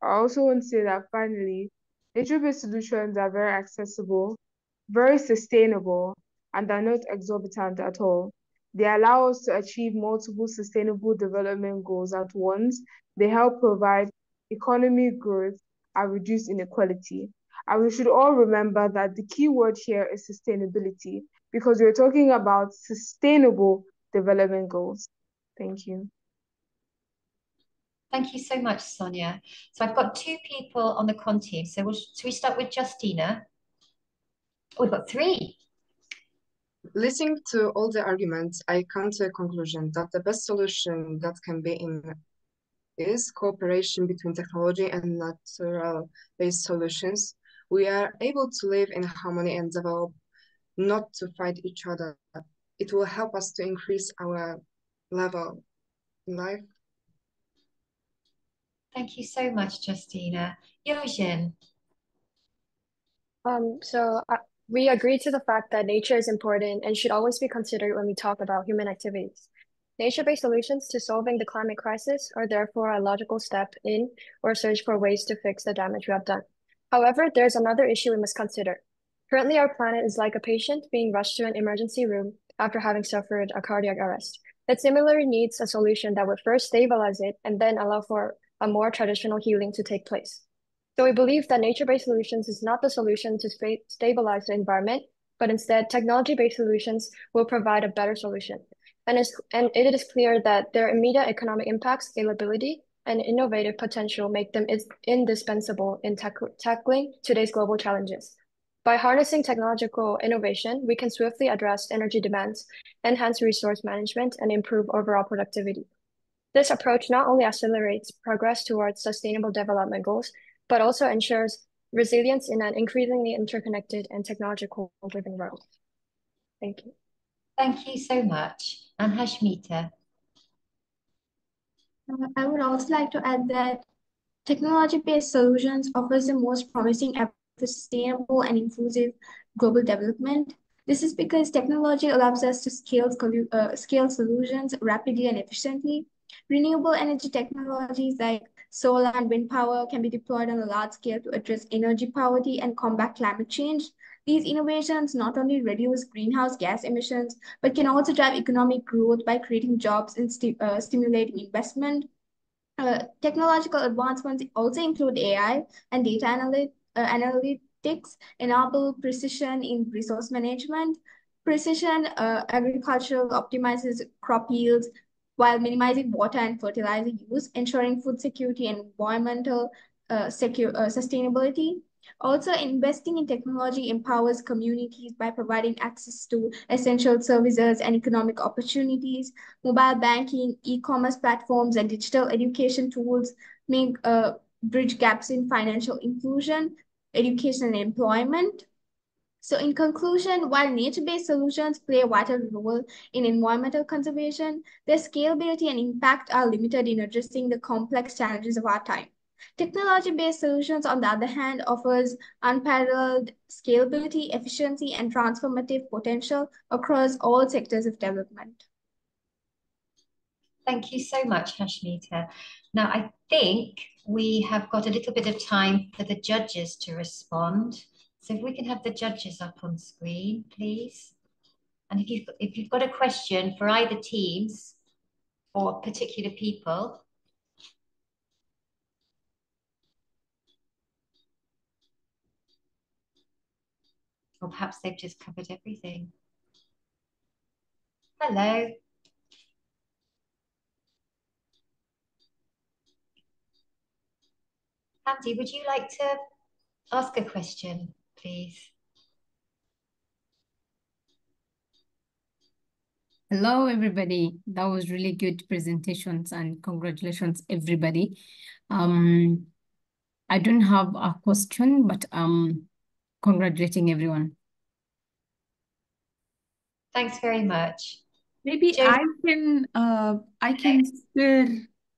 I also want to say that finally, nature-based solutions are very accessible, very sustainable, and are not exorbitant at all. They allow us to achieve multiple sustainable development goals at once. They help provide economic growth and reduce inequality. And we should all remember that the key word here is sustainability, because we're talking about sustainable development goals. Thank you. Thank you so much, Sonia. So I've got 2 people on the con team. So should we start with Justina? Oh, we've got 3. Listening to all the arguments, I come to a conclusion that the best solution that can be in is cooperation between technology and natural-based solutions. We are able to live in harmony and develop, not to fight each other. It will help us to increase our level in life. Thank you so much, Justina. Yojin. We agree to the fact that nature is important and should always be considered when we talk about human activities. Nature-based solutions to solving the climate crisis are therefore a logical step in or search for ways to fix the damage we have done. However, there's another issue we must consider. Currently, our planet is like a patient being rushed to an emergency room after having suffered a cardiac arrest. It similarly needs a solution that would first stabilize it and then allow for a more traditional healing to take place. So we believe that nature-based solutions is not the solution to stabilize the environment, but instead technology-based solutions will provide a better solution. And it is clear that their immediate economic impact, scalability, and innovative potential make them indispensable in tackling today's global challenges. By harnessing technological innovation, we can swiftly address energy demands, enhance resource management, and improve overall productivity. This approach not only accelerates progress towards sustainable development goals, but also ensures resilience in an increasingly interconnected and technological-driven world. Thank you. Thank you so much. And Hashmita. I would also like to add that technology-based solutions offers the most promising app for sustainable and inclusive global development. This is because technology allows us to scale solutions rapidly and efficiently. Renewable energy technologies like solar and wind power can be deployed on a large scale to address energy poverty and combat climate change. These innovations not only reduce greenhouse gas emissions, but can also drive economic growth by creating jobs and stimulating investment. Technological advancements also include AI and data analytics, enable precision in resource management. Precision agriculture optimizes crop yields while minimizing water and fertilizer use, ensuring food security and environmental sustainability. Also, investing in technology empowers communities by providing access to essential services and economic opportunities. Mobile banking, e-commerce platforms, and digital education tools make bridge gaps in financial inclusion, education, and employment. So in conclusion, while nature-based solutions play a vital role in environmental conservation, their scalability and impact are limited in addressing the complex challenges of our time. Technology-based solutions, on the other hand, offers unparalleled scalability, efficiency, and transformative potential across all sectors of development. Thank you so much, Hashmita. Now, I think we have got a little bit of time for the judges to respond. So if we can have the judges up on screen, please. And if you've got a question for either teams or particular people, or perhaps they've just covered everything. Hello. Andy, would you like to ask a question, please? Hello, everybody. That was really good presentations and congratulations, everybody. I don't have a question, but congratulating everyone. Thanks very much. Maybe I can stir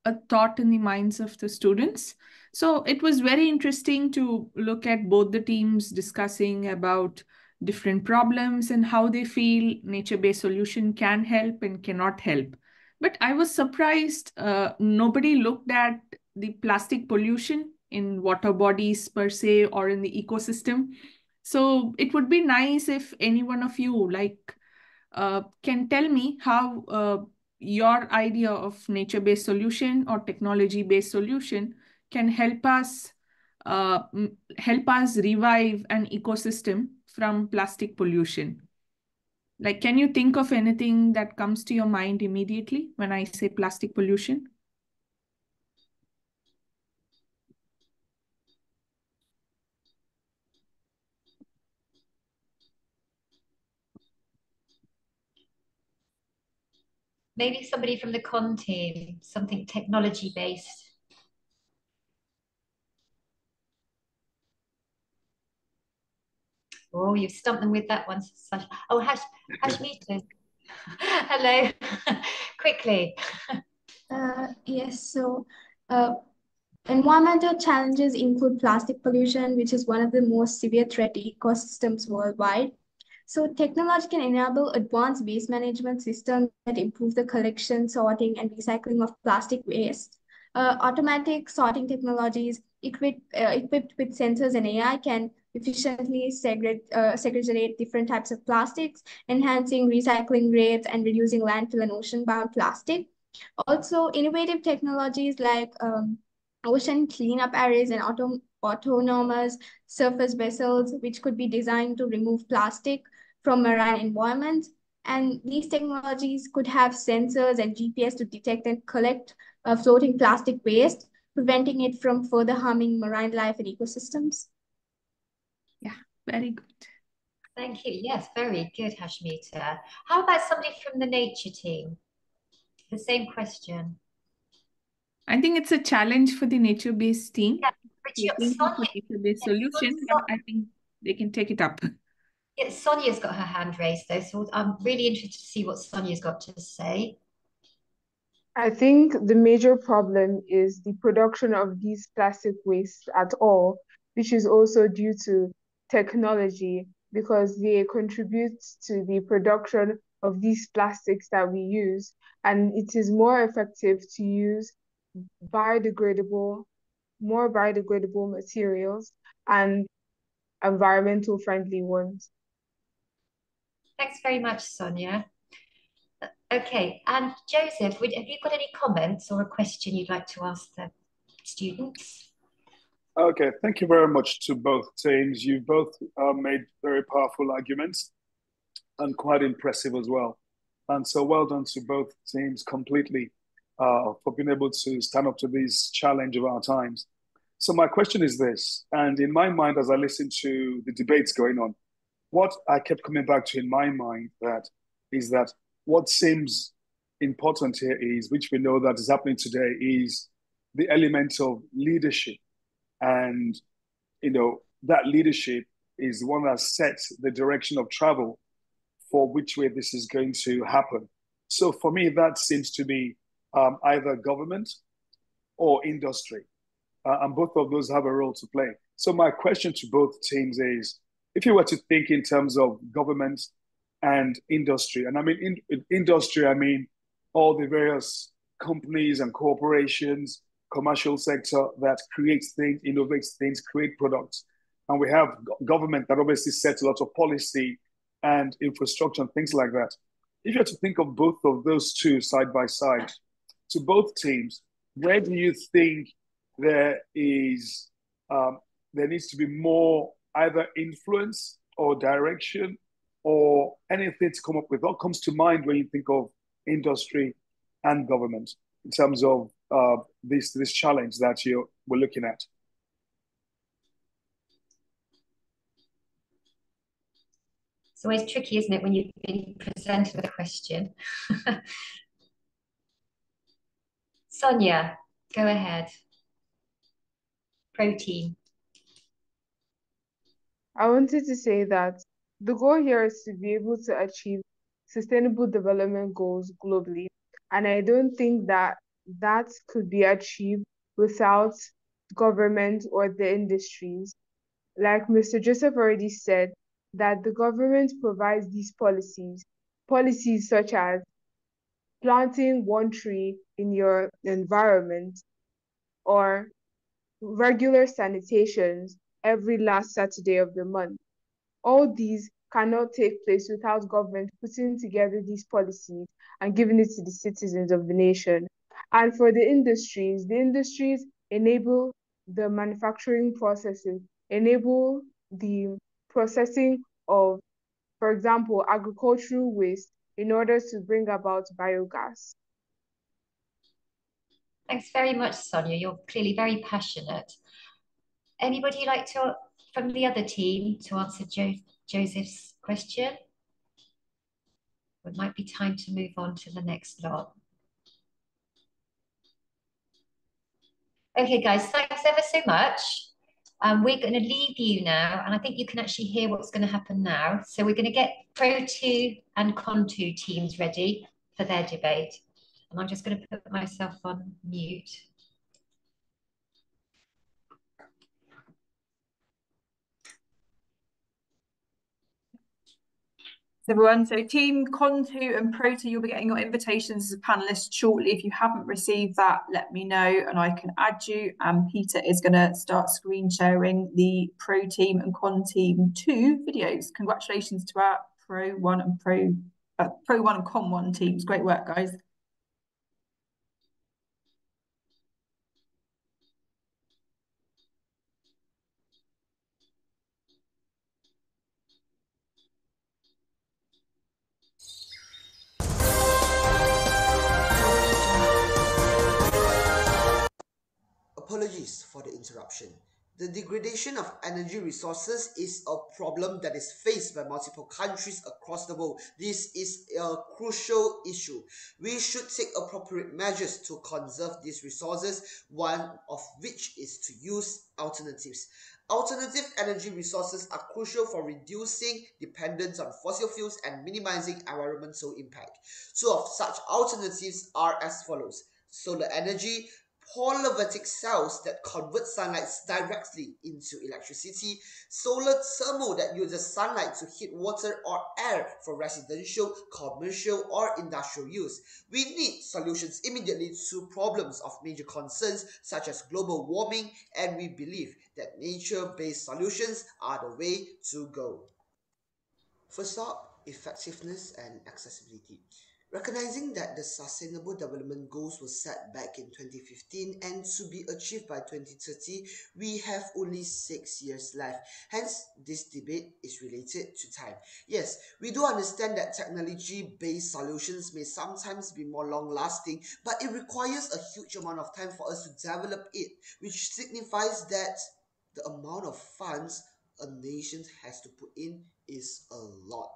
a thought in the minds of the students. So it was very interesting to look at both the teams discussing about different problems and how they feel nature-based solution can help and cannot help. But I was surprised nobody looked at the plastic pollution in water bodies per se or in the ecosystem. So it would be nice if any one of you can tell me how your idea of nature-based solution or technology-based solution can help us revive an ecosystem from plastic pollution. Like, can you think of anything that comes to your mind immediately when I say plastic pollution? Maybe somebody from the con team, something technology based. Oh, you've stumped them with that one. Oh, Hashmita. Hello. Quickly. Yes, so environmental challenges include plastic pollution, which is one of the most severe threat to ecosystems worldwide. So technology can enable advanced waste management systems that improve the collection, sorting, and recycling of plastic waste. Automatic sorting technologies equipped with sensors and AI can efficiently segregate different types of plastics, enhancing recycling rates and reducing landfill and ocean-bound plastic. Also, innovative technologies like ocean cleanup arrays and autonomous surface vessels, which could be designed to remove plastic from marine environments. And these technologies could have sensors and GPS to detect and collect floating plastic waste, preventing it from further harming marine life and ecosystems. Yeah, very good. Thank you. Yes, very good, Hashmita. How about somebody from the nature team? The same question. I think it's a challenge for the nature-based team. Yeah, To think of a nature-based solution, but I think they can take it up. Yeah, Sonia's got her hand raised though, so I'm really interested to see what Sonia's got to say. I think the major problem is the production of these plastic wastes at all, which is also due to technology because they contribute to the production of these plastics that we use. And it is more effective to use biodegradable, more biodegradable materials and environmental friendly ones. Thanks very much, Sonia. Okay, and Joseph, have you got any comments or a question you'd like to ask the students? Okay, thank you very much to both teams. You both made very powerful arguments and quite impressive as well. And so well done to both teams completely for being able to stand up to this challenge of our times. So my question is this, and in my mind, as I listen to the debates going on, what I kept coming back to in my mind is that what seems important here is, which we know that is happening today, is the element of leadership. And, that leadership is the one that sets the direction of travel for which way this is going to happen. So for me, that seems to be either government or industry. And both of those have a role to play. So my question to both teams is, if you were to think in terms of government and industry, and I mean industry, I mean all the various companies and corporations, commercial sector that creates things, innovates things, create products. And we have government that obviously sets a lot of policy and infrastructure and things like that. If you had to think of both of those two side by side, to both teams, where do you think there is there needs to be more either influence or direction or anything to come up with? What comes to mind when you think of industry and government in terms of this challenge that we're looking at? It's always tricky, isn't it, when you've been presented with a question? Sonia, go ahead. Protein. I wanted to say that the goal here is to be able to achieve sustainable development goals globally. And I don't think that that could be achieved without government or the industries. Like Mr. Joseph already said, that the government provides these policies such as planting one tree in your environment or regular sanitations every last Saturday of the month. All these cannot take place without government putting together these policies and giving it to the citizens of the nation. And for the industries enable the manufacturing processes, enable the processing of, for example, agricultural waste in order to bring about biogas. Thanks very much, Sonia. You're clearly very passionate. Anybody like to, from the other team, to answer Joseph's question? It might be time to move on to the next lot. Okay, guys, thanks ever so much. We're going to leave you now, and I think you can actually hear what's going to happen now. So we're going to get Pro 2 and Con 2 teams ready for their debate. And I'm just going to put myself on mute. Everyone. So Team Con2 and Pro2, you'll be getting your invitations as a panelist shortly. If you haven't received that, let me know and I can add you. And Peter is going to start screen sharing the Pro Team and Con Team 2 videos. Congratulations to our Pro 1 and Pro 1 and Con 1 teams. Great work, guys. Apologies for the interruption. The degradation of energy resources is a problem that is faced by multiple countries across the world. This is a crucial issue. We should take appropriate measures to conserve these resources, one of which is to use alternatives. Alternative energy resources are crucial for reducing dependence on fossil fuels and minimizing environmental impact. Two of such alternatives are as follows: solar energy, photovoltaic cells that convert sunlight directly into electricity, solar thermal that uses sunlight to heat water or air for residential, commercial, or industrial use. We need solutions immediately to problems of major concerns such as global warming, and we believe that nature-based solutions are the way to go. First up, effectiveness and accessibility. Recognizing that the Sustainable Development Goals were set back in 2015 and to be achieved by 2030, we have only 6 years left. Hence, this debate is related to time. Yes, we do understand that technology-based solutions may sometimes be more long-lasting, but it requires a huge amount of time for us to develop it, which signifies that the amount of funds a nation has to put in is a lot.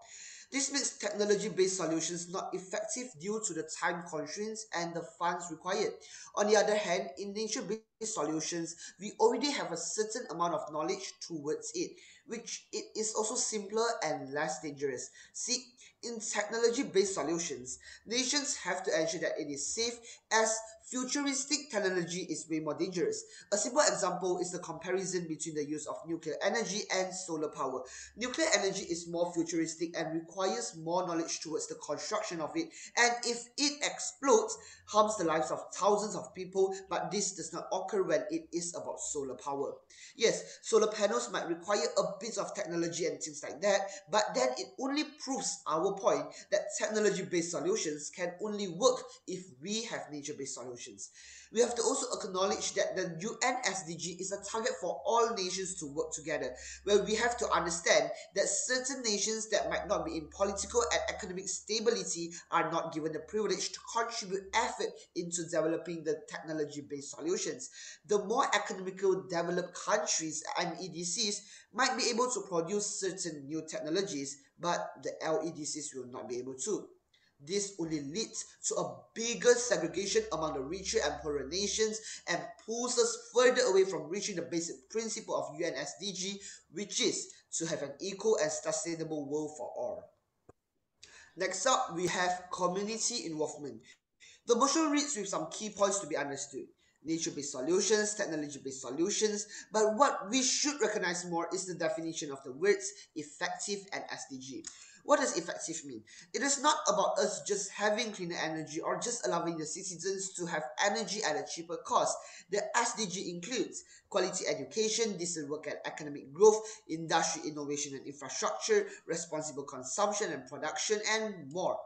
This makes technology-based solutions not effective due to the time constraints and the funds required. On the other hand, in nature-based solutions, we already have a certain amount of knowledge towards it, which it is also simpler and less dangerous. See, in technology-based solutions, nations have to ensure that it is safe, as futuristic technology is way more dangerous. A simple example is the comparison between the use of nuclear energy and solar power. Nuclear energy is more futuristic and requires more knowledge towards the construction of it, and if it explodes, harms the lives of thousands of people, but this does not occur when it is about solar power. Yes, solar panels might require a bit of technology and things like that, but then it only proves our point that technology-based solutions can only work if we have nature-based solutions. We have to also acknowledge that the UN SDG is a target for all nations to work together, where we have to understand that certain nations that might not be in political and economic stability are not given the privilege to contribute effort into developing the technology-based solutions. The more economical developed countries and EDCs might be able to produce certain new technologies, but the LEDCs will not be able to. This only leads to a bigger segregation among the richer and poorer nations and pulls us further away from reaching the basic principle of UN SDG, which is to have an equal and sustainable world for all. Next up, we have community involvement. The motion reads with some key points to be understood: nature-based solutions, technology-based solutions, but what we should recognize more is the definition of the words effective and SDG. What does effective mean? It is not about us just having cleaner energy or just allowing the citizens to have energy at a cheaper cost. The SDG includes quality education, decent work and economic growth, industry innovation and infrastructure, responsible consumption and production, and more.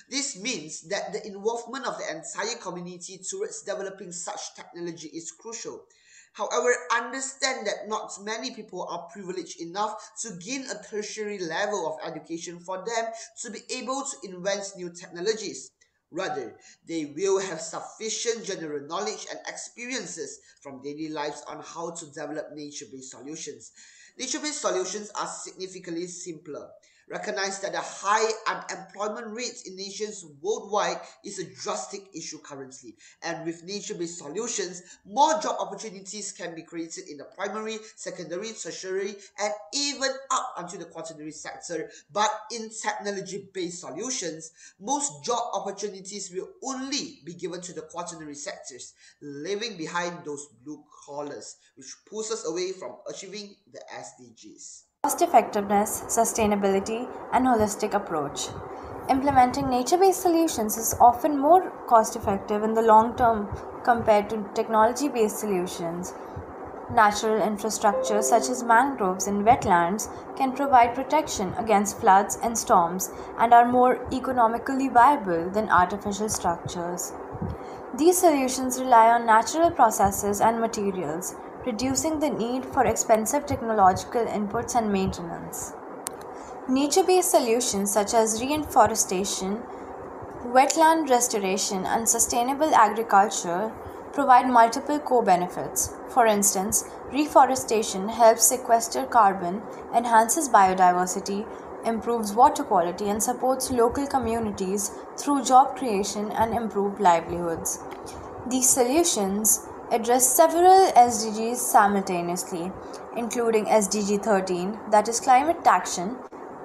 This means that the involvement of the entire community towards developing such technology is crucial. However, understand that not many people are privileged enough to gain a tertiary level of education for them to be able to invent new technologies. Rather, they will have sufficient general knowledge and experiences from daily lives on how to develop nature-based solutions. Nature-based solutions are significantly simpler. Recognize that the high unemployment rates in nations worldwide is a drastic issue currently, and with nature-based solutions, more job opportunities can be created in the primary, secondary, tertiary, and even up until the quaternary sector. But in technology-based solutions, most job opportunities will only be given to the quaternary sectors, leaving behind those blue collars, which pulls us away from achieving the SDGs. cost-effectiveness, sustainability, and holistic approach. Implementing nature-based solutions is often more cost-effective in the long term compared to technology-based solutions. Natural infrastructure such as mangroves and wetlands can provide protection against floods and storms and are more economically viable than artificial structures. These solutions rely on natural processes and materials, reducing the need for expensive technological inputs and maintenance. Nature-based solutions such as reforestation, wetland restoration, and sustainable agriculture provide multiple co-benefits. For instance, reforestation helps sequester carbon, enhances biodiversity, improves water quality, and supports local communities through job creation and improved livelihoods. These solutions address several SDGs simultaneously, including SDG 13, that is climate action,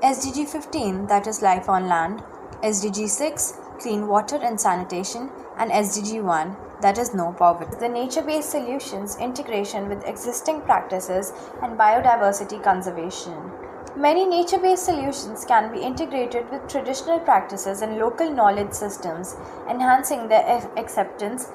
SDG 15, that is life on land, SDG 6, clean water and sanitation, and SDG 1, that is no poverty. The nature-based solutions integration with existing practices and biodiversity conservation. Many nature-based solutions can be integrated with traditional practices and local knowledge systems, enhancing their acceptance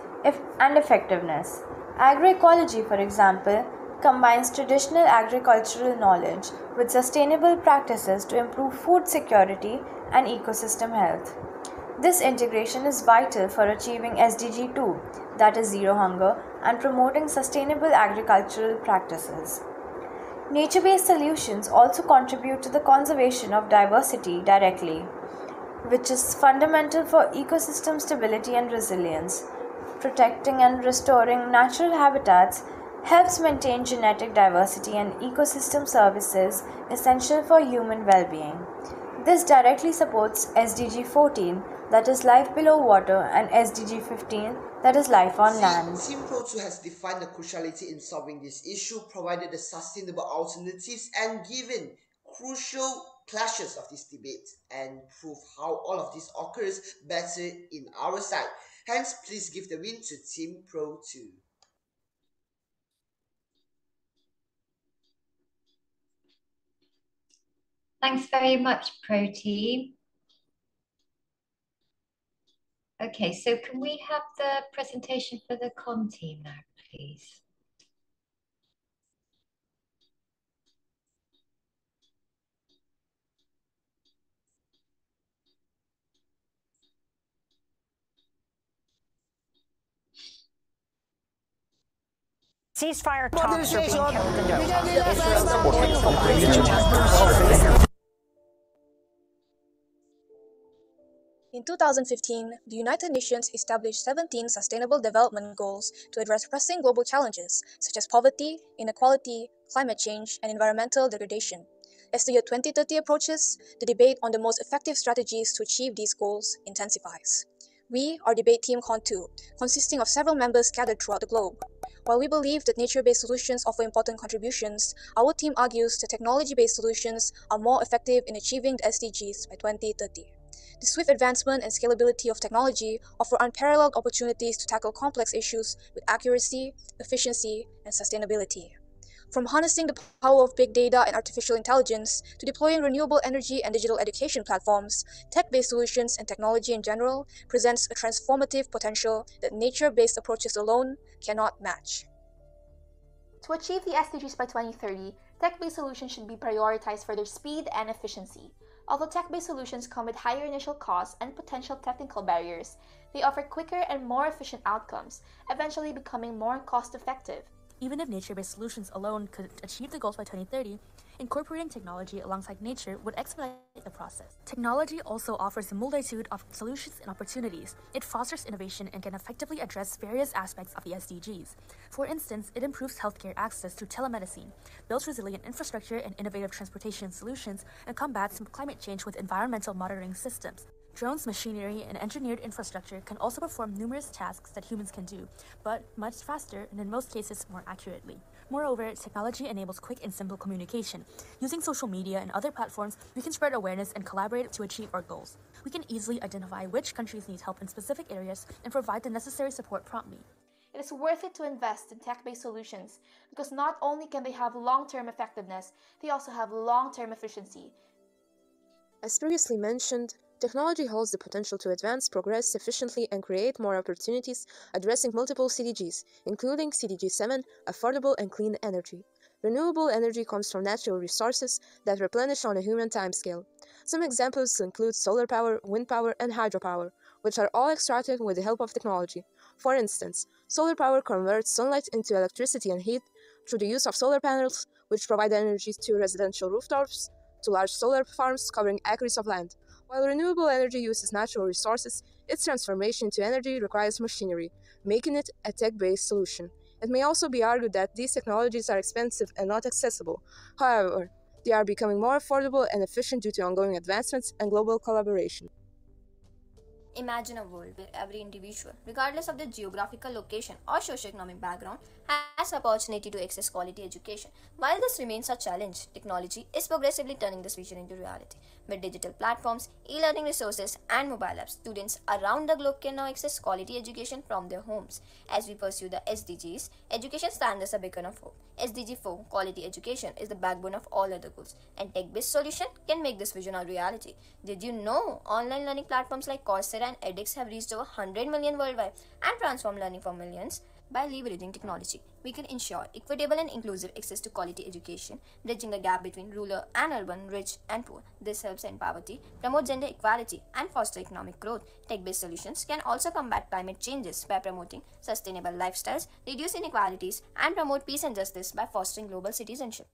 and effectiveness. Agroecology, for example, combines traditional agricultural knowledge with sustainable practices to improve food security and ecosystem health. This integration is vital for achieving SDG 2, that is zero hunger, and promoting sustainable agricultural practices. Nature-based solutions also contribute to the conservation of diversity directly, which is fundamental for ecosystem stability and resilience. Protecting and restoring natural habitats helps maintain genetic diversity and ecosystem services essential for human well-being. This directly supports SDG 14, that is life below water, and SDG 15, that is life on land. Team Pro2 has defined the cruciality in solving this issue, provided the sustainable alternatives, and given crucial clashes of this debate, and prove how all of this occurs better in our side. Hence, please give the win to Team Pro2. Thanks very much, Pro Team. Okay, so can we have the presentation for the Con team now, please? Ceasefire talks are being held in Doha. In 2015, the United Nations established 17 Sustainable Development Goals to address pressing global challenges such as poverty, inequality, climate change, and environmental degradation. As the year 2030 approaches, the debate on the most effective strategies to achieve these goals intensifies. We are Debate Team Con2, consisting of several members scattered throughout the globe. While we believe that nature-based solutions offer important contributions, our team argues that technology-based solutions are more effective in achieving the SDGs by 2030. The swift advancement and scalability of technology offer unparalleled opportunities to tackle complex issues with accuracy, efficiency, and sustainability. From harnessing the power of big data and artificial intelligence to deploying renewable energy and digital education platforms, tech-based solutions and technology in general presents a transformative potential that nature-based approaches alone cannot match. To achieve the SDGs by 2030, tech-based solutions should be prioritized for their speed and efficiency. Although tech-based solutions come with higher initial costs and potential technical barriers, they offer quicker and more efficient outcomes, eventually becoming more cost-effective. Even if nature-based solutions alone could achieve the goals by 2030, incorporating technology alongside nature would expedite the process. Technology also offers a multitude of solutions and opportunities. It fosters innovation and can effectively address various aspects of the SDGs. For instance, it improves healthcare access through telemedicine, builds resilient infrastructure and innovative transportation solutions, and combats climate change with environmental monitoring systems. Drones, machinery, and engineered infrastructure can also perform numerous tasks that humans can do, but much faster and in most cases more accurately. Moreover, technology enables quick and simple communication. Using social media and other platforms, we can spread awareness and collaborate to achieve our goals. We can easily identify which countries need help in specific areas and provide the necessary support promptly. It is worth it to invest in tech-based solutions because not only can they have long-term effectiveness, they also have long-term efficiency. As previously mentioned, technology holds the potential to advance progress efficiently and create more opportunities, addressing multiple CDGs, including CDG 7, affordable and clean energy. Renewable energy comes from natural resources that replenish on a human timescale. Some examples include solar power, wind power, and hydropower, which are all extracted with the help of technology. For instance, solar power converts sunlight into electricity and heat through the use of solar panels, which provide energy to residential rooftops, to large solar farms covering acres of land. While renewable energy uses natural resources, its transformation into energy requires machinery, making it a tech-based solution. It may also be argued that these technologies are expensive and not accessible. However, they are becoming more affordable and efficient due to ongoing advancements and global collaboration. Imagine a world where every individual, regardless of their geographical location or socioeconomic background, has the opportunity to access quality education. While this remains a challenge, technology is progressively turning this vision into reality. With digital platforms, e-learning resources, and mobile apps, students around the globe can now access quality education from their homes. As we pursue the SDGs, education stands as a beacon of hope. SDG 4, quality education, is the backbone of all other goals, and tech-based solution can make this vision a reality. Did you know online learning platforms like Coursera and edX have reached over 100 million worldwide and transformed learning for millions? By leveraging technology, we can ensure equitable and inclusive access to quality education, bridging the gap between rural and urban, rich and poor. This helps end poverty, promote gender equality, and foster economic growth. Tech-based solutions can also combat climate changes by promoting sustainable lifestyles, reduce inequalities, and promote peace and justice by fostering global citizenship.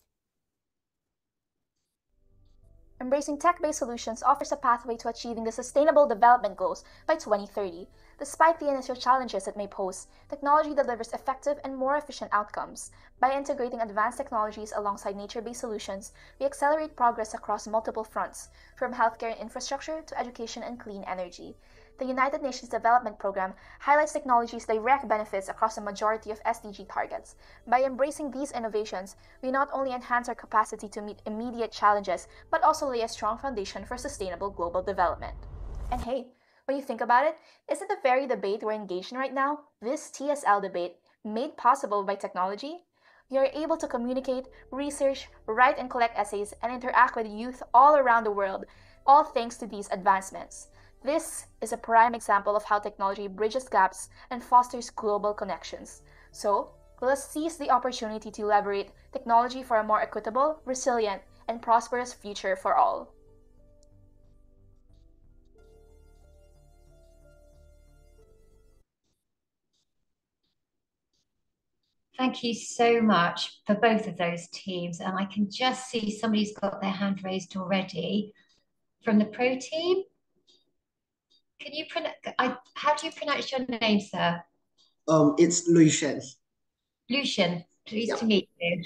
Embracing tech-based solutions offers a pathway to achieving the Sustainable Development Goals by 2030. Despite the initial challenges it may pose, technology delivers effective and more efficient outcomes. By integrating advanced technologies alongside nature-based solutions, we accelerate progress across multiple fronts, from healthcare and infrastructure to education and clean energy. The United Nations Development Programme highlights technology's direct benefits across a majority of SDG targets. By embracing these innovations, we not only enhance our capacity to meet immediate challenges, but also lay a strong foundation for sustainable global development. And hey, when you think about it, isn't the very debate we're engaged in right now, this TSL debate, made possible by technology? We are able to communicate, research, write and collect essays, and interact with youth all around the world, all thanks to these advancements. This is a prime example of how technology bridges gaps and fosters global connections. So, let us seize the opportunity to leverage technology for a more equitable, resilient, and prosperous future for all. Thank you so much for both of those teams. And I can just see somebody's got their hand raised already from the pro team. Can you how do you pronounce your name, sir? It's Lucian. Lucian, pleased Yep. to meet you.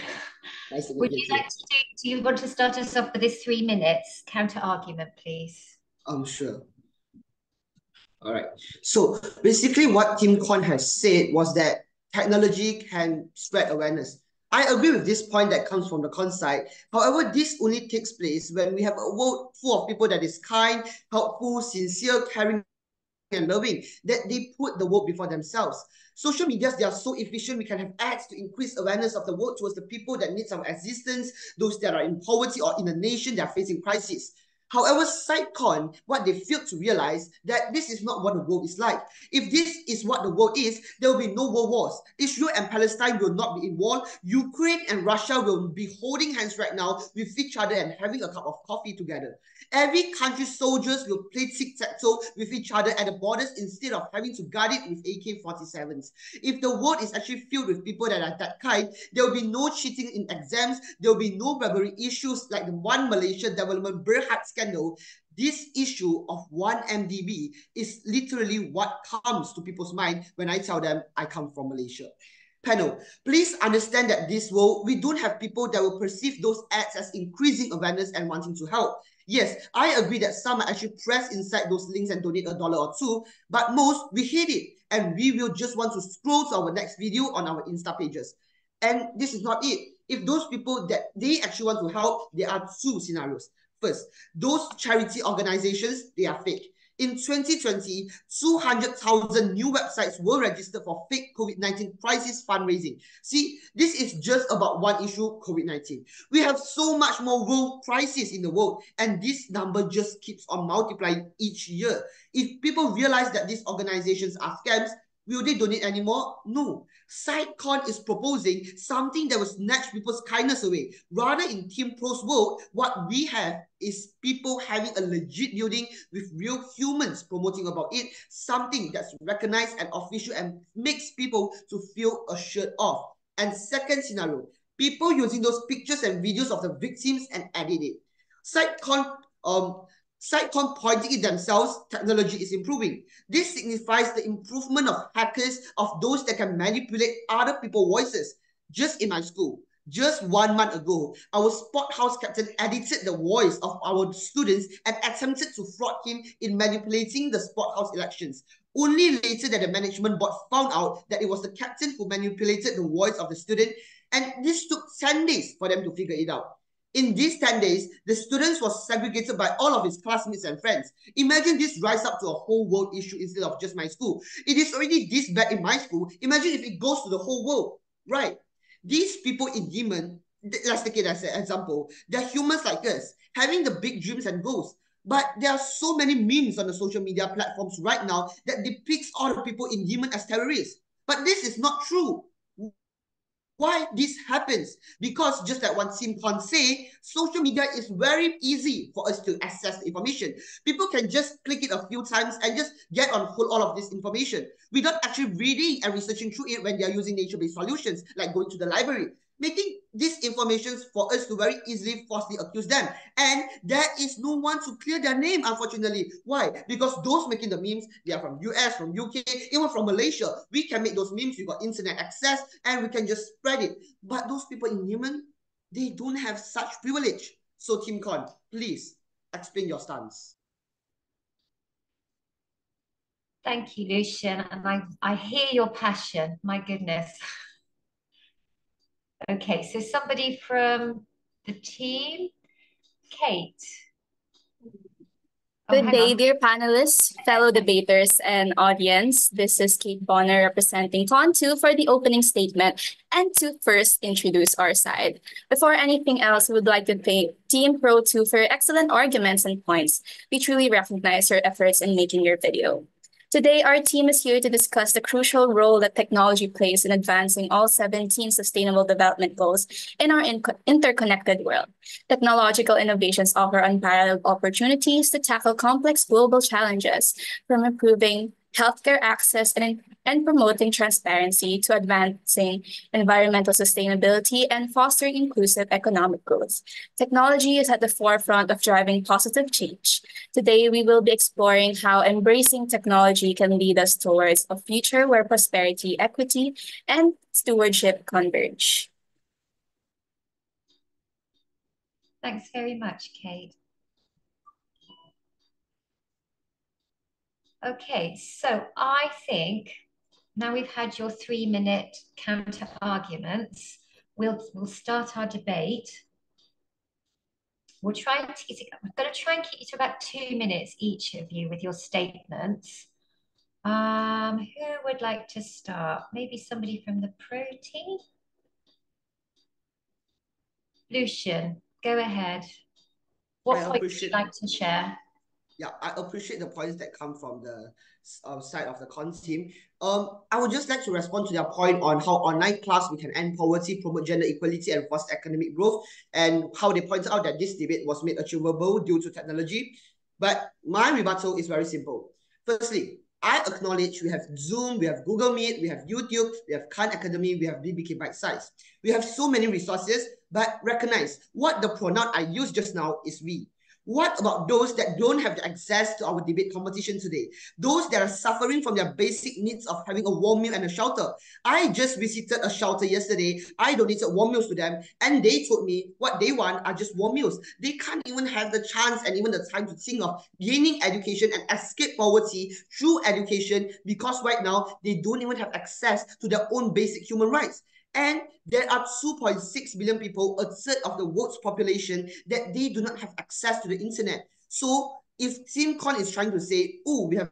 Nice to meet Would you you too. like to do you want to start us off with this 3 minutes counter argument, please? Sure. All right. So basically what Tim Con has said was that technology can spread awareness. I agree with this point that comes from the con side. However, this only takes place when we have a world full of people that is kind, helpful, sincere, caring, and loving, that they put the world before themselves. Social medias, they are so efficient. We can have ads to increase awareness of the world towards the people that need some assistance, those that are in poverty or in a nation that are facing crisis. However, side con, what they failed to realize that this is not what the world is like. If this is what the world is, there will be no world wars. Israel and Palestine will not be in war. Ukraine and Russia will be holding hands right now with each other and having a cup of coffee together. Every country's soldiers will play tic-tac-toe with each other at the borders instead of having to guard it with AK-47s. If the world is actually filled with people that are that kind, there will be no cheating in exams, there will be no bribery issues like the One Malaysia Development Berhad scandal. This issue of 1MDB is literally what comes to people's mind when I tell them I come from Malaysia. Panel, please understand that this world, we don't have people that will perceive those ads as increasing awareness and wanting to help. Yes, I agree that some are actually press inside those links and donate $1 or $2, but most, we hate it. And we will just want to scroll to our next video on our Insta pages. And this is not it. If those people that they actually want to help, there are two scenarios. First, those charity organizations, they are fake. In 2020, 200,000 new websites were registered for fake COVID-19 crisis fundraising. See, this is just about one issue, COVID-19. We have so much more world crises in the world, and this number just keeps on multiplying each year. If people realize that these organizations are scams, will they donate anymore? No. SideCon is proposing something that will snatch people's kindness away. Rather, in Team Pro's world, what we have is people having a legit building with real humans promoting about it, something that's recognized and official and makes people to feel assured of. And second scenario, people using those pictures and videos of the victims and edit it. SideCon pointing it themselves, technology is improving. This signifies the improvement of hackers, of those that can manipulate other people's voices. Just in my school, just 1 month ago, our sport house captain edited the voice of our students and attempted to fraud him in manipulating the sport house elections. Only later that the management board found out that it was the captain who manipulated the voice of the student, and this took 10 days for them to figure it out. In these 10 days, the students were segregated by all of his classmates and friends. Imagine this rise up to a whole world issue instead of just my school. It is already this bad in my school. Imagine if it goes to the whole world, right? These people in Demon, let's take it as an example. They're humans like us, having the big dreams and goals. But there are so many memes on the social media platforms right now that depicts all the people in Demon as terrorists. But this is not true. Why this happens? Because just like what Sim Khan say, social media is very easy for us to access the information. People can just click it a few times and just get on full all of this information without actually reading and researching through it when they are using nature-based solutions, like going to the library, making these informations for us to very easily falsely accuse them. And there is no one to clear their name, unfortunately. Why? Because those making the memes, they are from US, from UK, even from Malaysia. We can make those memes, we got internet access, and we can just spread it. But those people in Yemen, they don't have such privilege. So Team Con, please explain your stance. Thank you, Lucian. And I hear your passion, my goodness. Okay, so somebody from the team, Kate. Good day, dear panelists, fellow debaters, and audience. This is Kate Bonner representing Con2 for the opening statement and to first introduce our side. Before anything else, we would like to thank Team Pro 2 for your excellent arguments and points. We truly recognize your efforts in making your video. Today, our team is here to discuss the crucial role that technology plays in advancing all 17 Sustainable Development Goals in our interconnected world. Technological innovations offer unparalleled opportunities to tackle complex global challenges, from improving healthcare access and promoting transparency to advancing environmental sustainability and fostering inclusive economic growth. Technology is at the forefront of driving positive change. Today, we will be exploring how embracing technology can lead us towards a future where prosperity, equity, and stewardship converge. Thanks very much, Kate. Okay, so I think now we've had your 3-minute counter arguments, we'll start our debate. We're going to try and keep you to about 2 minutes each of you with your statements. Who would like to start? Maybe somebody from the Pro team? Lucian, go ahead. What points would you like to share? Yeah, I appreciate the points that come from the side of the cons team. I would just like to respond to their point on how online class we can end poverty, promote gender equality, and foster economic growth, and how they point out that this debate was made achievable due to technology. But my rebuttal is very simple. Firstly, I acknowledge we have Zoom, we have Google Meet, we have YouTube, we have Khan Academy, we have BBK Bite Size. We have so many resources, but recognize what the pronoun I used just now is we. What about those that don't have the access to our debate competition today? Those that are suffering from their basic needs of having a warm meal and a shelter. I just visited a shelter yesterday. I donated warm meals to them, and they told me what they want are just warm meals. They can't even have the chance and even the time to think of gaining education and escape poverty through education, because right now they don't even have access to their own basic human rights. And there are 2.6 billion people, a third of the world's population, that they do not have access to the internet. So if TeamCon is trying to say, oh, we have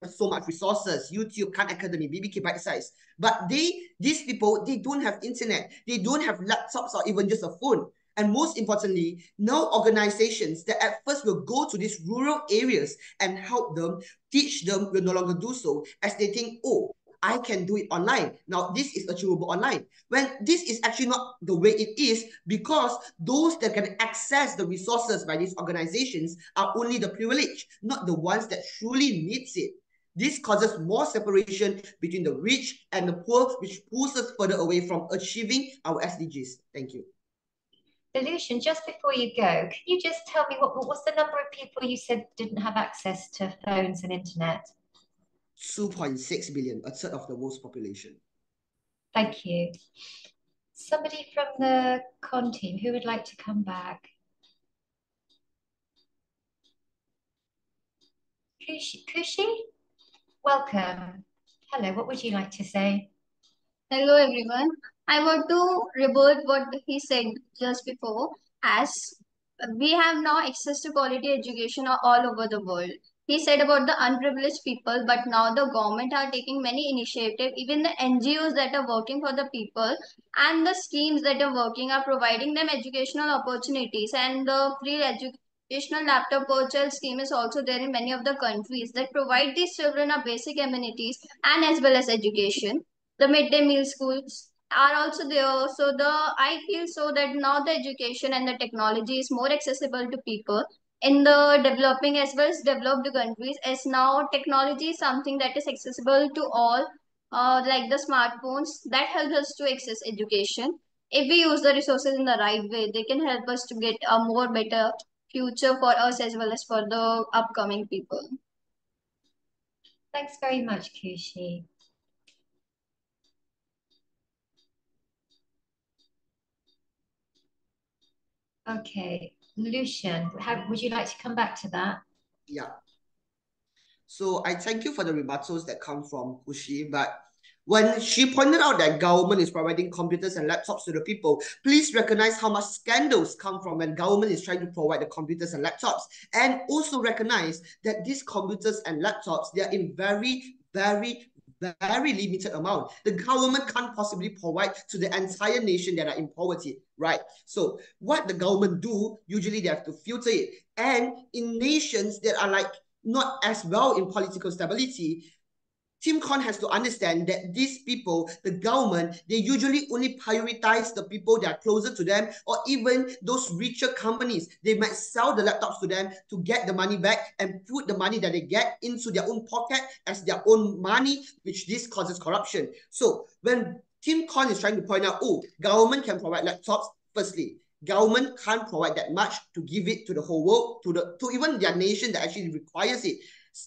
so much resources, YouTube, Khan Academy, BBK Bite Size, but these people, they don't have internet, they don't have laptops or even just a phone. And most importantly, now organizations that at first will go to these rural areas and help them, teach them, will no longer do so, as they think, oh, I can do it online. Now, this is achievable online. When this is actually not the way it is, because those that can access the resources by these organizations are only the privileged, not the ones that truly needs it. This causes more separation between the rich and the poor, which pulls us further away from achieving our SDGs. Thank you. Lucian, just before you go, can you just tell me what's the number of people you said didn't have access to phones and internet? 2.6 billion, a third of the world's population. Thank you. Somebody from the con team who would like to come back? Kushi? Welcome. Hello, what would you like to say? Hello everyone. I want to rebut what he said just before, as we have now access to quality education all over the world. He said about the unprivileged people, but now the government are taking many initiatives, even the NGOs that are working for the people and the schemes that are working are providing them educational opportunities, and the free educational laptop purchase scheme is also there in many of the countries that provide these children a basic amenities and as well as education. The midday meal schools are also there. So I feel so that now the education and the technology is more accessible to people in the developing as well as developed countries, as now technology is something that is accessible to all, like the smartphones that help us to access education. If we use the resources in the right way, they can help us to get a more better future for us as well as for the upcoming people. Thanks very much, Kushi. Okay, Lucian, would you like to come back to that? Yeah. So I thank you for the rebuttals that come from Kushi, but when she pointed out that government is providing computers and laptops to the people, please recognize how much scandals come from when government is trying to provide the computers and laptops. And also recognize that these computers and laptops, they are in very, very, very limited amount. The government can't possibly provide to the entire nation that are in poverty, right? So what the government do, usually they have to filter it. And in nations that are like not as well in political stability, TeamCon has to understand that these people, the government, they usually only prioritize the people that are closer to them, or even those richer companies. They might sell the laptops to them to get the money back and put the money that they get into their own pocket as their own money, which this causes corruption. So when TeamCon is trying to point out, oh, government can provide laptops, firstly, government can't provide that much to give it to the whole world, to even their nation that actually requires it.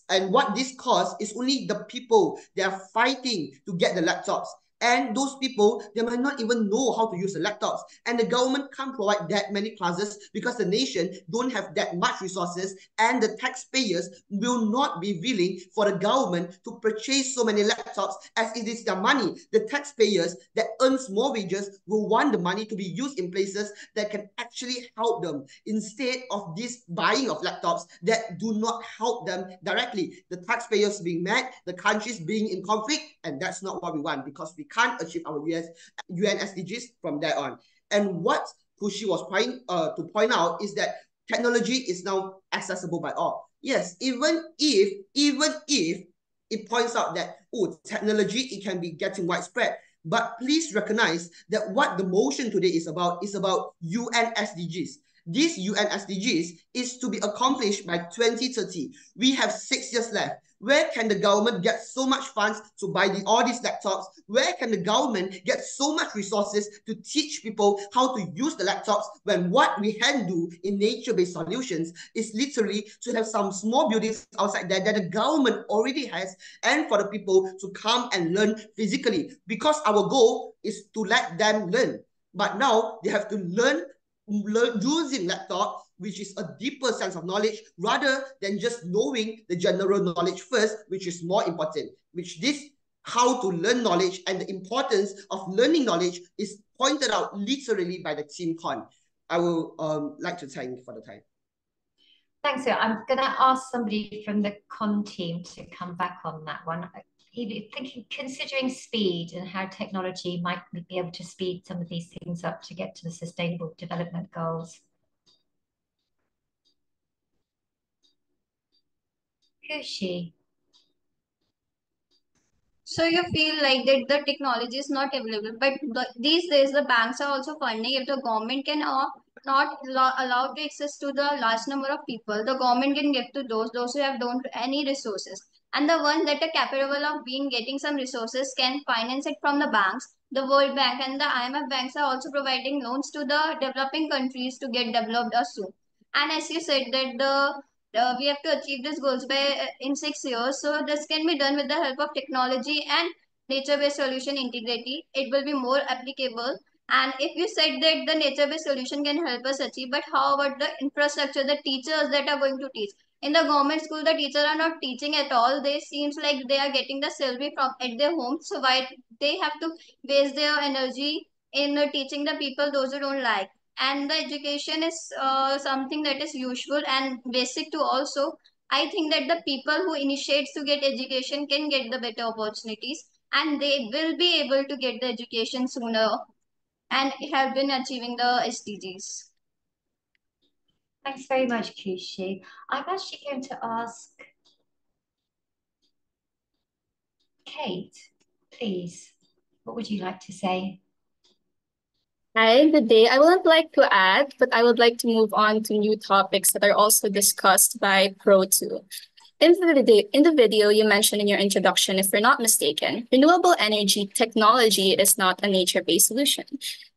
And what this causes is only the people that are fighting to get the laptops. And those people, they might not even know how to use the laptops. And the government can't provide that many classes because the nation don't have that much resources, and the taxpayers will not be willing for the government to purchase so many laptops as it is their money. The taxpayers that earns more wages will want the money to be used in places that can actually help them, instead of this buying of laptops that do not help them directly. The taxpayers being mad, the countries being in conflict, and that's not what we want, because we can't achieve our UN SDGs from there on. And what Kushi was trying to point out is that technology is now accessible by all. Yes, even if it points out that, oh, technology, it can be getting widespread. But please recognize that what the motion today is about UN SDGs. These UN SDGs is to be accomplished by 2030. We have 6 years left. Where can the government get so much funds to buy all these laptops? Where can the government get so much resources to teach people how to use the laptops, when what we can do in nature-based solutions is literally to have some small buildings outside there that the government already has, and for the people to come and learn physically, because our goal is to let them learn. But now they have to learn using laptop, which is a deeper sense of knowledge, rather than just knowing the general knowledge first, which is more important. Which this how to learn knowledge and the importance of learning knowledge is pointed out literally by the TeamCon. I will like to thank you for the time. Thanks. So I'm going to ask somebody from the con team to come back on that one. Thinking, considering speed and how technology might be able to speed some of these things up to get to the Sustainable Development Goals. Who's she? So you feel like that the technology is not available, but these days the banks are also funding. If the government can not allow to access to the large number of people, the government can give to those who have don't any resources, and the ones that are capable of being getting some resources can finance it from the banks. The World Bank and the IMF banks are also providing loans to the developing countries to get developed as soon. And as you said that we have to achieve these goals by in 6 years. So this can be done with the help of technology and nature-based solution integrity. It will be more applicable. And if you said that the nature-based solution can help us achieve, but how about the infrastructure, the teachers that are going to teach? In the government school, the teachers are not teaching at all. They seems like they are getting the salary from at their home. So why they have to waste their energy in teaching the people those who don't like? And the education is something that is useful and basic to also. I think that the people who initiates to get education can get the better opportunities, and they will be able to get the education sooner and have been achieving the SDGs. Thanks very much, Kushi. I'm actually going to ask Kate, please, what would you like to say? Hi, good day. I wouldn't like to add, but I would like to move on to new topics that are also discussed by Pro 2. In the video, you mentioned in your introduction, if we're not mistaken, renewable energy technology is not a nature-based solution.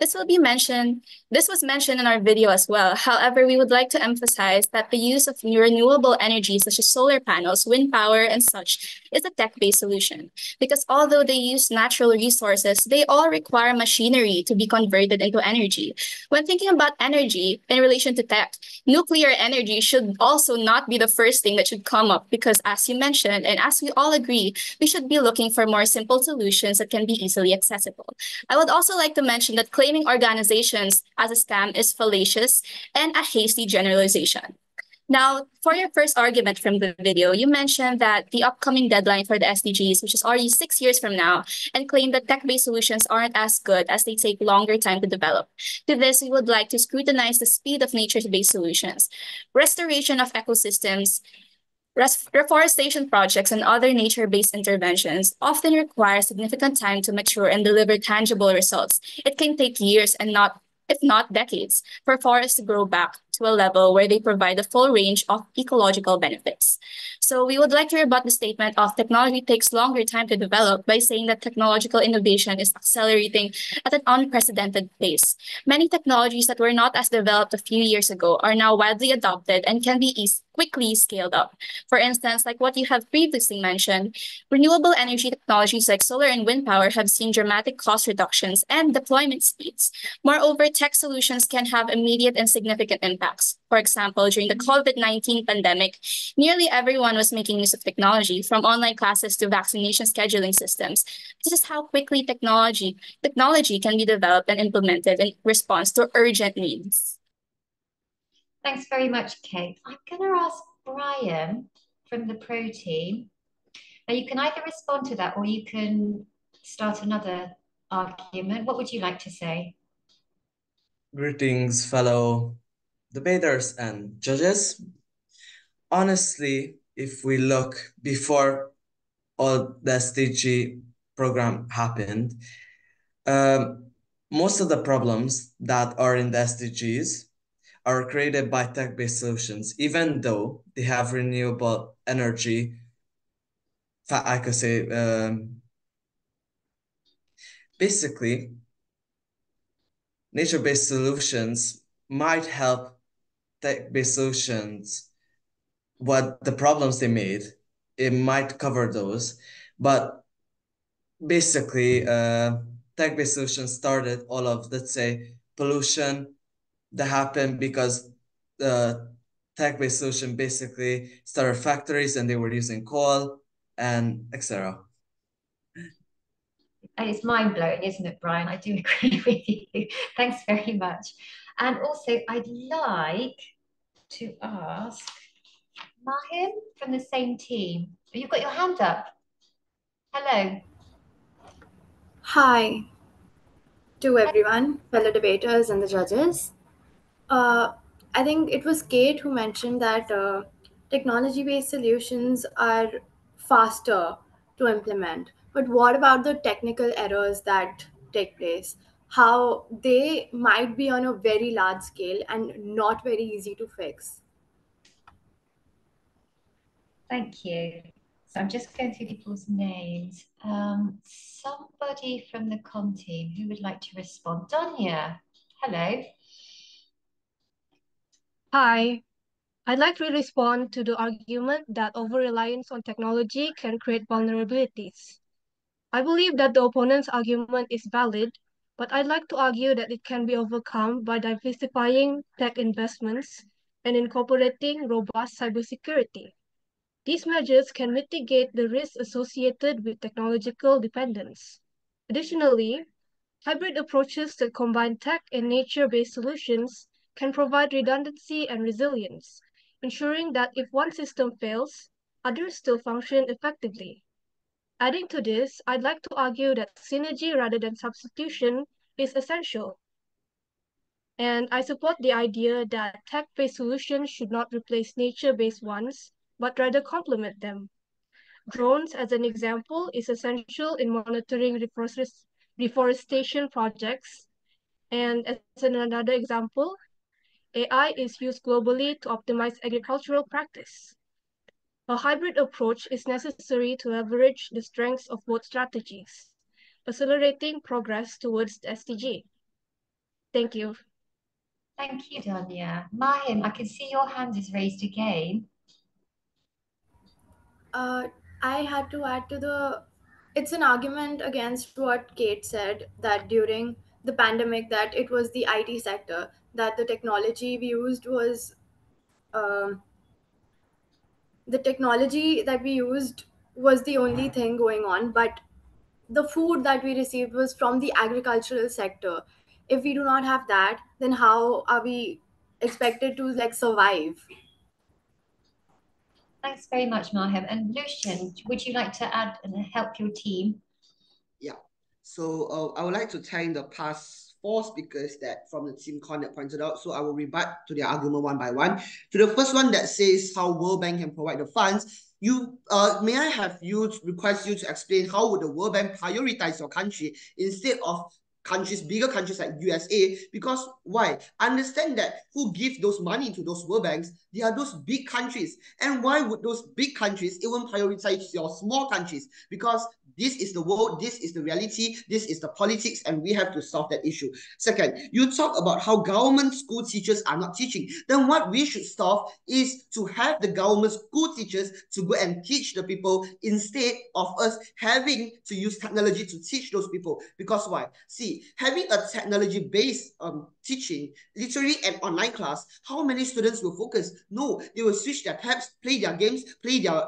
This was mentioned in our video as well. However, we would like to emphasize that the use of renewable energy, such as solar panels, wind power, and such, is a tech-based solution. Because although they use natural resources, they all require machinery to be converted into energy. When thinking about energy in relation to tech, nuclear energy should also not be the first thing that should come up because, as you mentioned, and as we all agree, we should be looking for more simple solutions that can be easily accessible. I would also like to mention that claiming organizations as a scam is fallacious and a hasty generalization. Now, for your first argument from the video, you mentioned that the upcoming deadline for the SDGs, which is already 6 years from now, and claim that tech-based solutions aren't as good as they take longer time to develop. To this, we would like to scrutinize the speed of nature-based solutions, restoration of ecosystems, reforestation projects, and other nature-based interventions often require significant time to mature and deliver tangible results. It can take years and if not decades, for forests to grow back to a level where they provide a full range of ecological benefits. So we would like to rebut the statement of technology takes longer time to develop by saying that technological innovation is accelerating at an unprecedented pace. Many technologies that were not as developed a few years ago are now widely adopted and can be quickly scaled up. For instance, like what you have previously mentioned, renewable energy technologies like solar and wind power have seen dramatic cost reductions and deployment speeds. Moreover, tech solutions can have immediate and significant impacts. For example, during the COVID-19 pandemic, nearly everyone was making use of technology, from online classes to vaccination scheduling systems. This is how quickly technology can be developed and implemented in response to urgent needs. Thanks very much, Kate. I'm going to ask Brian from the Pro team. Now, you can either respond to that or you can start another argument. What would you like to say? Greetings, fellow debaters and judges. Honestly, if we look before all the SDG program happened, most of the problems that are in the SDGs are created by tech-based solutions, even though they have renewable energy. I could say, basically, nature-based solutions might help tech-based solutions. What the problems they made, it might cover those, but basically, tech-based solutions started all of, let's say, pollution that happened because the tech-based solution basically started factories and they were using coal and etc. And it's mind-blowing, isn't it, Brian? I do agree with you. Thanks very much. And also, I'd like to ask Mahim from the same team. You've got your hand up. Hello. Hi to everyone, fellow debaters and the judges. I think it was Kate who mentioned that technology based solutions are faster to implement. But what about the technical errors that take place? How they might be on a very large scale and not very easy to fix. Thank you. So I'm just going through people's names. Somebody from the com team who would like to respond. Donia, hello. Hi, I'd like to respond to the argument that over-reliance on technology can create vulnerabilities. I believe that the opponent's argument is valid, but I'd like to argue that it can be overcome by diversifying tech investments and incorporating robust cybersecurity. These measures can mitigate the risks associated with technological dependence. Additionally, hybrid approaches that combine tech and nature-based solutions can provide redundancy and resilience, ensuring that if one system fails, others still function effectively. Adding to this, I'd like to argue that synergy rather than substitution is essential. And I support the idea that tech-based solutions should not replace nature-based ones, but rather complement them. Drones, as an example, is essential in monitoring reforestation projects. And as another example, AI is used globally to optimize agricultural practice. A hybrid approach is necessary to leverage the strengths of both strategies, accelerating progress towards the SDG. Thank you. Thank you, Donia. Mahim, I can see your hand is raised again. I had to add to it's an argument against what Kate said, that during the pandemic that it was the IT sector, that the technology we used was the technology that we used was the only thing going on, but the food that we received was from the agricultural sector. If we do not have that, then how are we expected to like survive? Thanks very much, Mahim. And Lucian, would you like to add and help your team? Yeah. So I would like to thank the past 4 speakers that from the team that pointed out. So I will rebut to their argument one by one. To the first one that says how World Bank can provide the funds, may I have you request you to explain how would the World Bank prioritize your country instead of bigger countries like USA? Because why? Understand that who gives those money to those world banks, they are those big countries. And why would those big countries even prioritize your small countries? Because this is the world, this is the reality, this is the politics, and we have to solve that issue. Second, you talk about how government school teachers are not teaching. Then what we should solve is to have the government school teachers to go and teach the people instead of us having to use technology to teach those people. Because why? See, having a technology-based teaching, literally an online class, how many students will focus? No, they will switch their tabs, play their games, play their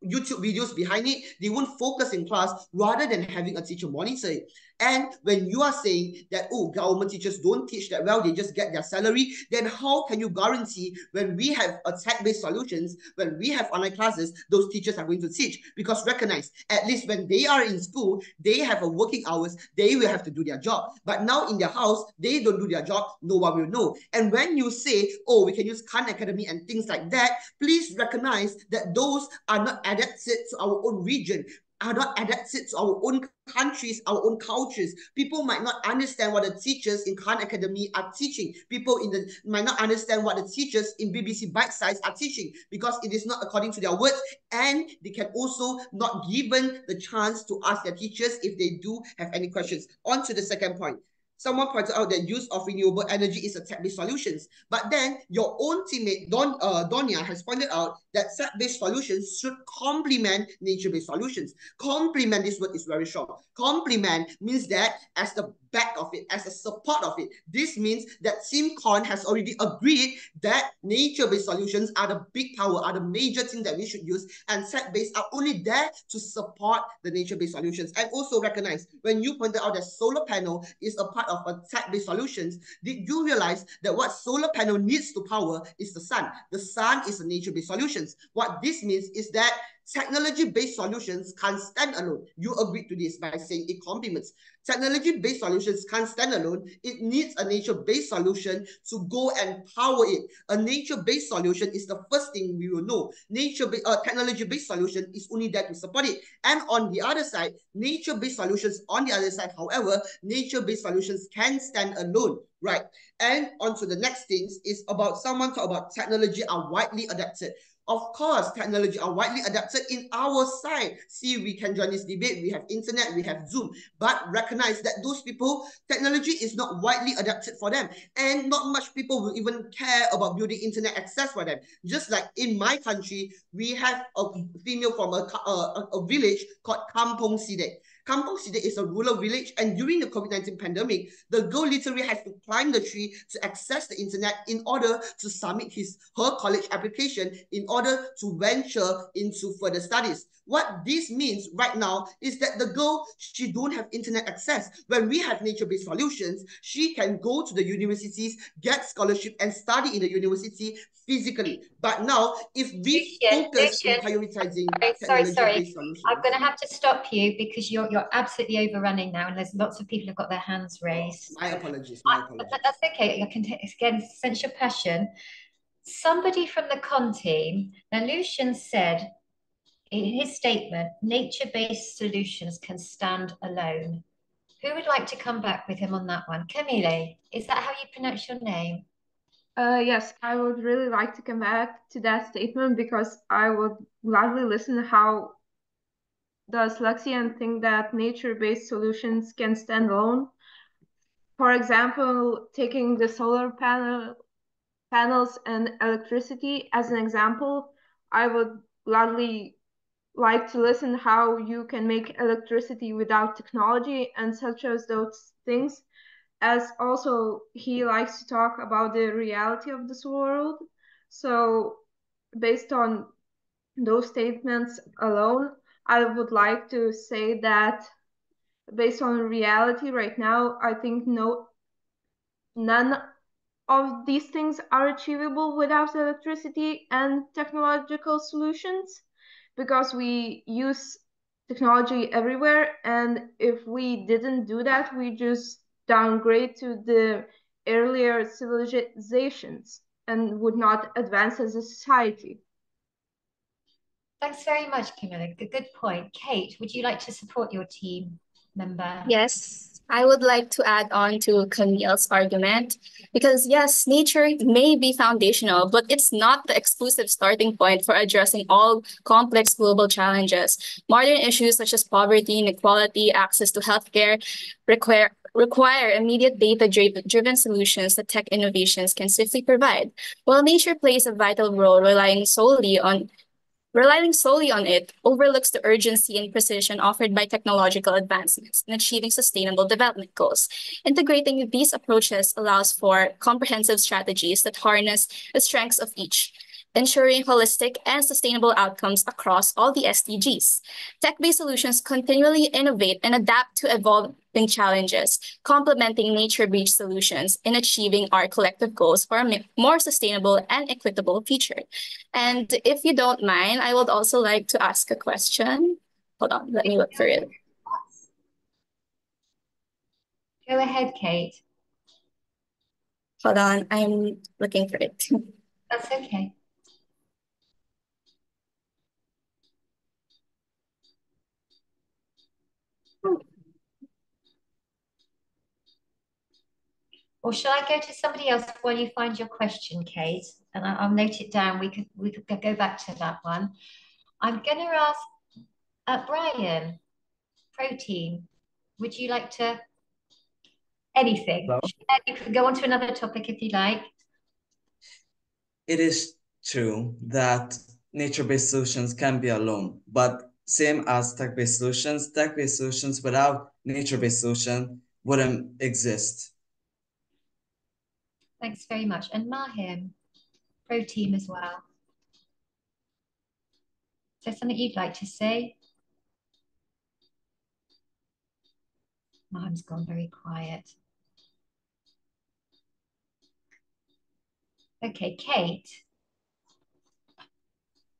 YouTube videos behind it. They won't focus in class rather than having a teacher monitor it. And when you are saying that, oh, government teachers don't teach that well, they just get their salary, then how can you guarantee when we have a tech-based solutions, when we have online classes, those teachers are going to teach? Because recognize, at least when they are in school, they have a working hours, they will have to do their job. But now in their house, they don't do their job, no one will know. And when you say, oh, we can use Khan Academy and things like that, please recognize that those are not adapted to our own region, are not adapted to our own countries, our own cultures. People might not understand what the teachers in Khan Academy are teaching. People might not understand what the teachers in BBC Bite Size are teaching because it is not according to their words, and they can also not given the chance to ask their teachers if they do have any questions. On to the second point. Someone pointed out that use of renewable energy is a tech-based solutions. But then your own teammate, Donia, has pointed out that tech-based solutions should complement nature-based solutions. Complement, this word is very strong. Complement means that as the back of it, as a support of it. This means that SimCon has already agreed that nature-based solutions are the big power, are the major thing that we should use, and tech-based are only there to support the nature-based solutions. And also recognize, when you pointed out that solar panel is a part of a tech-based solutions, did you realize that what solar panel needs to power is the sun? The sun is a nature-based solutions. What this means is that technology-based solutions can't stand alone. You agreed to this by saying it complements. Technology-based solutions can't stand alone. It needs a nature-based solution to go and power it. A nature-based solution is the first thing we will know. Technology-based solution is only there to support it. And on the other side, nature-based solutions on the other side, however, nature-based solutions can stand alone, right? And on to the next things is about someone talk about technology are widely adapted. Of course, technology are widely adapted in our side. See, we can join this debate. We have internet, we have Zoom, but recognize that those people, technology is not widely adapted for them. And not much people will even care about building internet access for them. Just like in my country, we have a female from a village called Kampong Sidek. Kampong Sidek is a rural village, and during the COVID-19 pandemic, the girl literally has to climb the tree to access the internet in order to submit her college application in order to venture into further studies. What this means right now is that the girl, she don't have internet access. When we have nature-based solutions, she can go to the universities, get scholarship, and study in the university physically. But now, if we focus in prioritizing technology-based solutions... I'm going to have to stop you because you're absolutely overrunning now, and there's lots of people who've got their hands raised. My apologies. That's okay. I can again sense your passion. Somebody from the con team, now Lucian said in his statement, nature-based solutions can stand alone. Who would like to come back with him on that one? Camille, is that how you pronounce your name? Yes, I would really like to come back to that statement because I would gladly listen how does Lexian think that nature-based solutions can stand alone. For example, taking the solar panels and electricity as an example, I would gladly like to listen how you can make electricity without technology and such as those things. As also he likes to talk about the reality of this world. So based on those statements alone, I would like to say that based on reality right now, I think none of these things are achievable without electricity and technological solutions because we use technology everywhere, and if we didn't do that, we just downgrade to the earlier civilizations and would not advance as a society. Thanks very much, Camilla. Good point. Kate, would you like to support your team member? Yes, I would like to add on to Camille's argument because yes, nature may be foundational, but it's not the exclusive starting point for addressing all complex global challenges. Modern issues such as poverty, inequality, access to healthcare require immediate data-driven solutions that tech innovations can swiftly provide. While nature plays a vital role, relying solely on it overlooks the urgency and precision offered by technological advancements in achieving sustainable development goals. Integrating these approaches allows for comprehensive strategies that harness the strengths of each, ensuring holistic and sustainable outcomes across all the SDGs. Tech-based solutions continually innovate and adapt to evolving challenges, complementing nature-based solutions in achieving our collective goals for a more sustainable and equitable future. And if you don't mind, I would also like to ask a question. Hold on, let me look for it. Go ahead, Kate. Hold on, I'm looking for it. That's okay. Or shall I go to somebody else while you find your question, Kate? And I'll note it down. We could go back to that one. I'm going to ask Brian, Protein. Would you like to anything? Hello? You can go on to another topic if you like. It is true that nature-based solutions can be alone, but same as tech-based solutions without nature-based solution wouldn't exist. Thanks very much. And Mahim, pro team as well. Is there something you'd like to say? Mahim's gone very quiet. Okay, Kate.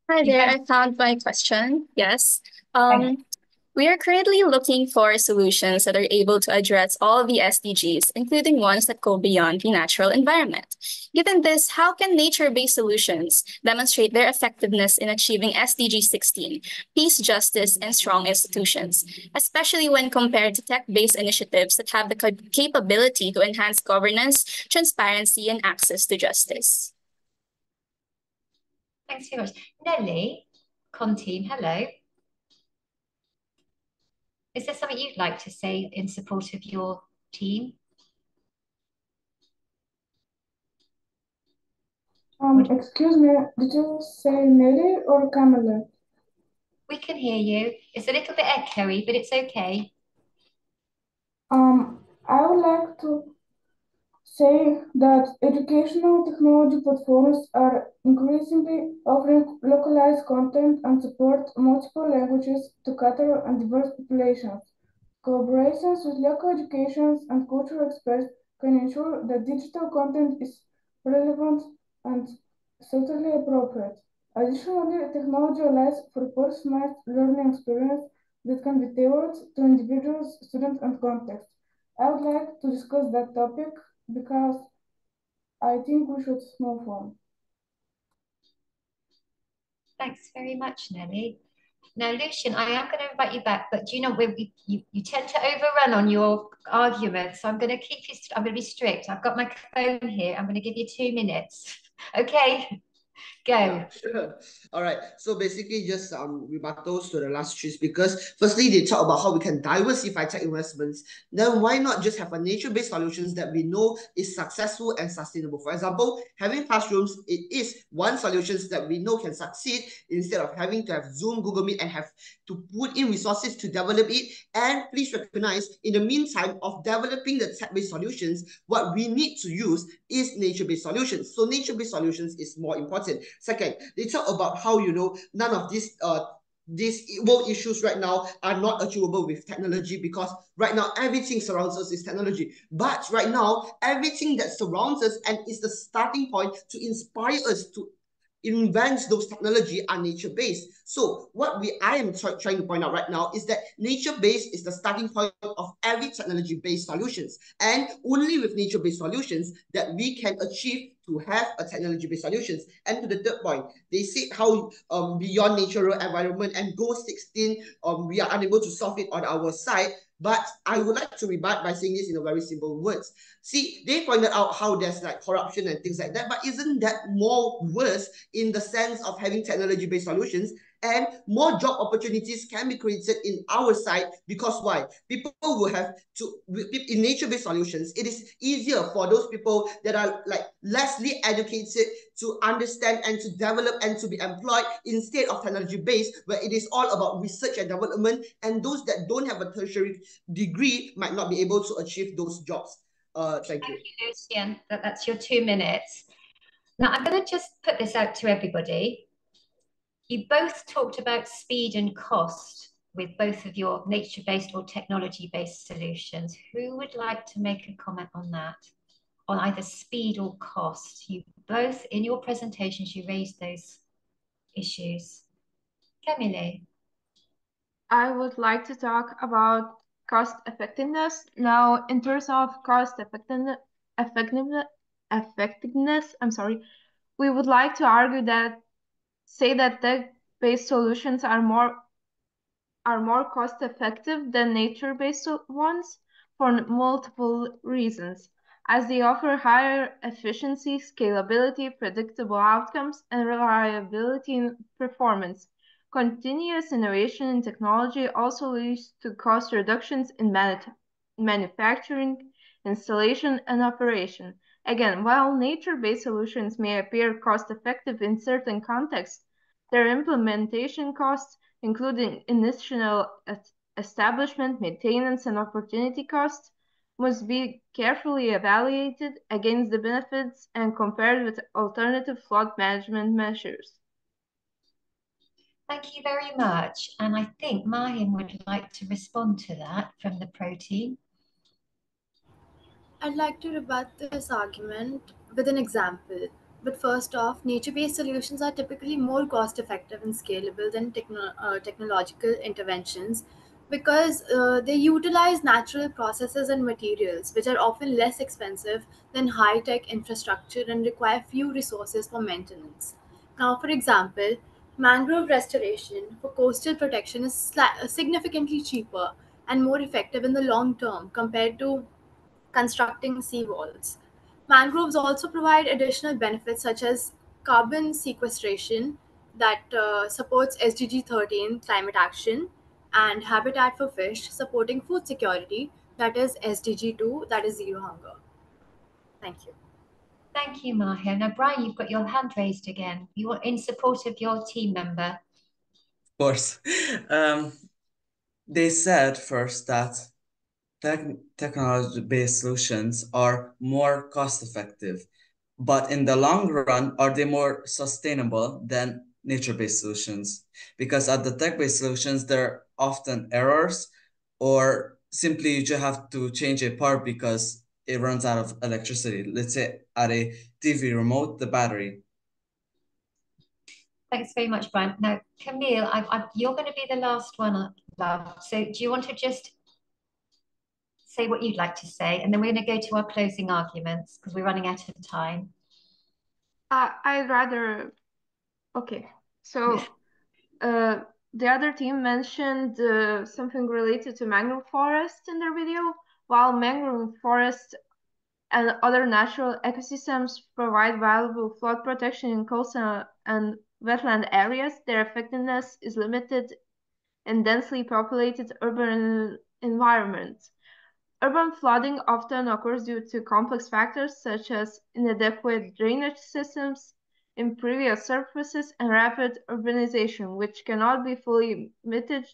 Hi there, I found my question. Yes. We are currently looking for solutions that are able to address all the SDGs, including ones that go beyond the natural environment. Given this, how can nature-based solutions demonstrate their effectiveness in achieving SDG 16, peace, justice, and strong institutions, especially when compared to tech-based initiatives that have the capability to enhance governance, transparency, and access to justice? Thanks very much. Nelly, Con team, hello. Is there something you'd like to say in support of your team? Excuse me, did you say Nelly or Kamala? We can hear you. It's a little bit echoey, but it's okay. I would like to say that educational technology platforms are increasingly offering localized content and support multiple languages to cater and diverse populations. Collaborations with local educations and cultural experts can ensure that digital content is relevant and socially appropriate. Additionally, technology allows for personalized learning experience that can be tailored to individuals, students, and context. I would like to discuss that topic because I think we should move on. Thanks very much, Nelly. Now, Lucian, I am going to invite you back, but do you know, you tend to overrun on your argument, so I'm going to keep you, I'm going to be strict. I've got my phone here. I'm going to give you 2 minutes. Okay, go. Yeah, sure. All right. So basically, just rebuttals to the last three speakers. Firstly, they talk about how we can diversify tech investments. Then why not just have a nature-based solutions that we know is successful and sustainable? For example, having classrooms, it is one solutions that we know can succeed instead of having to have Zoom, Google Meet, and have to put in resources to develop it. And please recognize, in the meantime of developing the tech-based solutions, what we need to use is nature-based solutions. So nature-based solutions is more important. Second, they talk about how, none of these world issues right now are not achievable with technology, because right now everything surrounds us is technology. But right now, everything that surrounds us and is the starting point to inspire us to invent those technology are nature-based. So what I am trying to point out right now is that nature-based is the starting point of every technology-based solutions. And only with nature-based solutions that we can achieve to have a technology-based solutions. And to the third point, they say how beyond natural environment and goal 16, we are unable to solve it on our side. But I would like to rebut by saying this in a very simple words. See, they pointed out how there's like corruption and things like that, but isn't that more worse in the sense of having technology-based solutions? And more job opportunities can be created in our side, because why? People will have to, in nature-based solutions, it is easier for those people that are like lessly educated to understand and to develop and to be employed, instead of technology-based, where it is all about research and development, and those that don't have a tertiary degree might not be able to achieve those jobs. Thank you. Thank you, Lucian. That's your 2 minutes. Now, I'm going to just put this out to everybody. You both talked about speed and cost with both of your nature-based or technology-based solutions. Who would like to make a comment on that? On either speed or cost? You both, in your presentations, you raised those issues. Camille. I would like to talk about cost effectiveness. Now, in terms of cost effectiveness, we would like to argue that tech-based solutions are more cost effective than nature-based ones for multiple reasons, as they offer higher efficiency, scalability, predictable outcomes, and reliability in performance. Continuous innovation in technology also leads to cost reductions in manufacturing, installation, and operation. Again, while nature-based solutions may appear cost-effective in certain contexts, their implementation costs, including initial establishment, maintenance, and opportunity costs, must be carefully evaluated against the benefits and compared with alternative flood management measures. Thank you very much. And I think Mahim would like to respond to that from the Pro team. I'd like to rebut this argument with an example. But first off, nature-based solutions are typically more cost-effective and scalable than technological interventions because they utilize natural processes and materials, which are often less expensive than high-tech infrastructure and require few resources for maintenance. Now, for example, mangrove restoration for coastal protection is significantly cheaper and more effective in the long term compared to constructing seawalls. Mangroves also provide additional benefits such as carbon sequestration that supports SDG 13 climate action and habitat for fish supporting food security that is SDG 2 that is zero hunger. Thank you. Thank you, Mahim. Now, Brian, you've got your hand raised again. You are in support of your team member. Of course. They said first that technology-based solutions are more cost-effective, but in the long run, are they more sustainable than nature-based solutions? Because at the tech-based solutions, there are often errors, or simply you just have to change a part because it runs out of electricity. Let's say at a TV remote, the battery. Thanks very much, Brian. Now, Camille, you're going to be the last one, love. So do you want to just say what you'd like to say? And then we're going to go to our closing arguments because we're running out of time. I'd rather... Okay, so the other team mentioned something related to mangrove forests in their video. While mangrove forests and other natural ecosystems provide valuable flood protection in coastal and wetland areas, their effectiveness is limited in densely populated urban environments. Urban flooding often occurs due to complex factors such as inadequate drainage systems, impervious surfaces, and rapid urbanization, which cannot be fully mitigated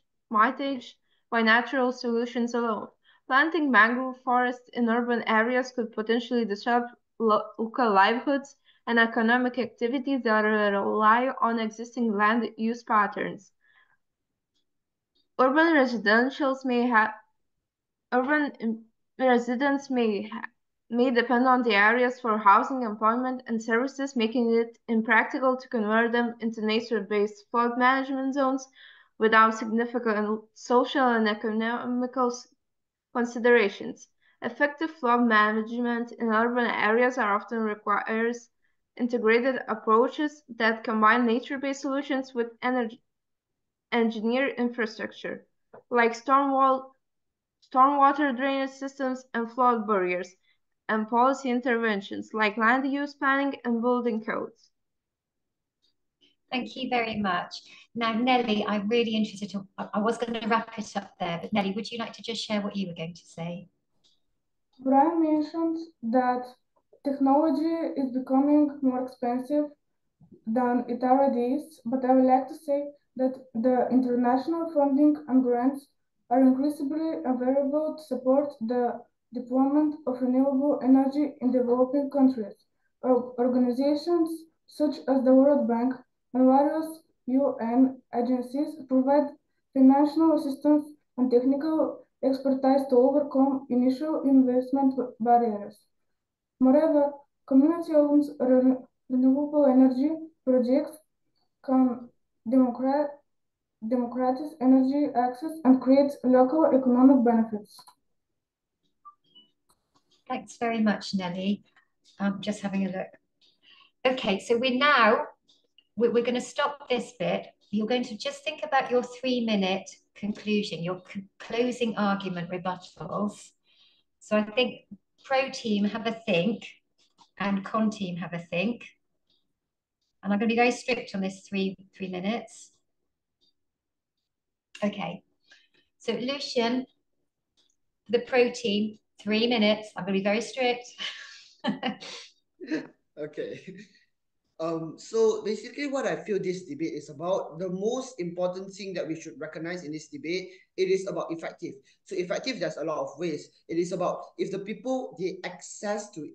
by natural solutions alone. Planting mangrove forests in urban areas could potentially disrupt local livelihoods and economic activities that rely on existing land use patterns. Urban residents may depend on the areas for housing, employment, and services, making it impractical to convert them into nature-based flood management zones without significant social and economical considerations. Effective flood management in urban areas often requires integrated approaches that combine nature-based solutions with engineered infrastructure, like stormwater drainage systems and flood barriers, and policy interventions like land use planning and building codes. Thank you very much. Now, Nelly, I'm really interested I was going to wrap it up there, but Nelly, would you like to just share what you were going to say? Brian mentioned that technology is becoming more expensive than it already is, but I would like to say that the international funding and grants are increasingly available to support the deployment of renewable energy in developing countries. Organizations such as the World Bank and various UN agencies provide financial assistance and technical expertise to overcome initial investment barriers. Moreover, community-owned renewable energy projects can democratize energy access and create local economic benefits. Thanks very much, Nelly. Just having a look. Okay, so we're going to stop this bit. You're going to just think about your 3-minute conclusion, your closing argument rebuttals. So I think pro team have a think and con team have a think. And I'm going to be very strict on this three minutes. Okay. So Lucian, the pro team, 3 minutes. I'm going to be very strict. Okay. So basically what I feel this debate is about, the most important thing that we should recognize in this debate, it is about effective. So effective, there's a lot of ways. It is about if the people, they can access to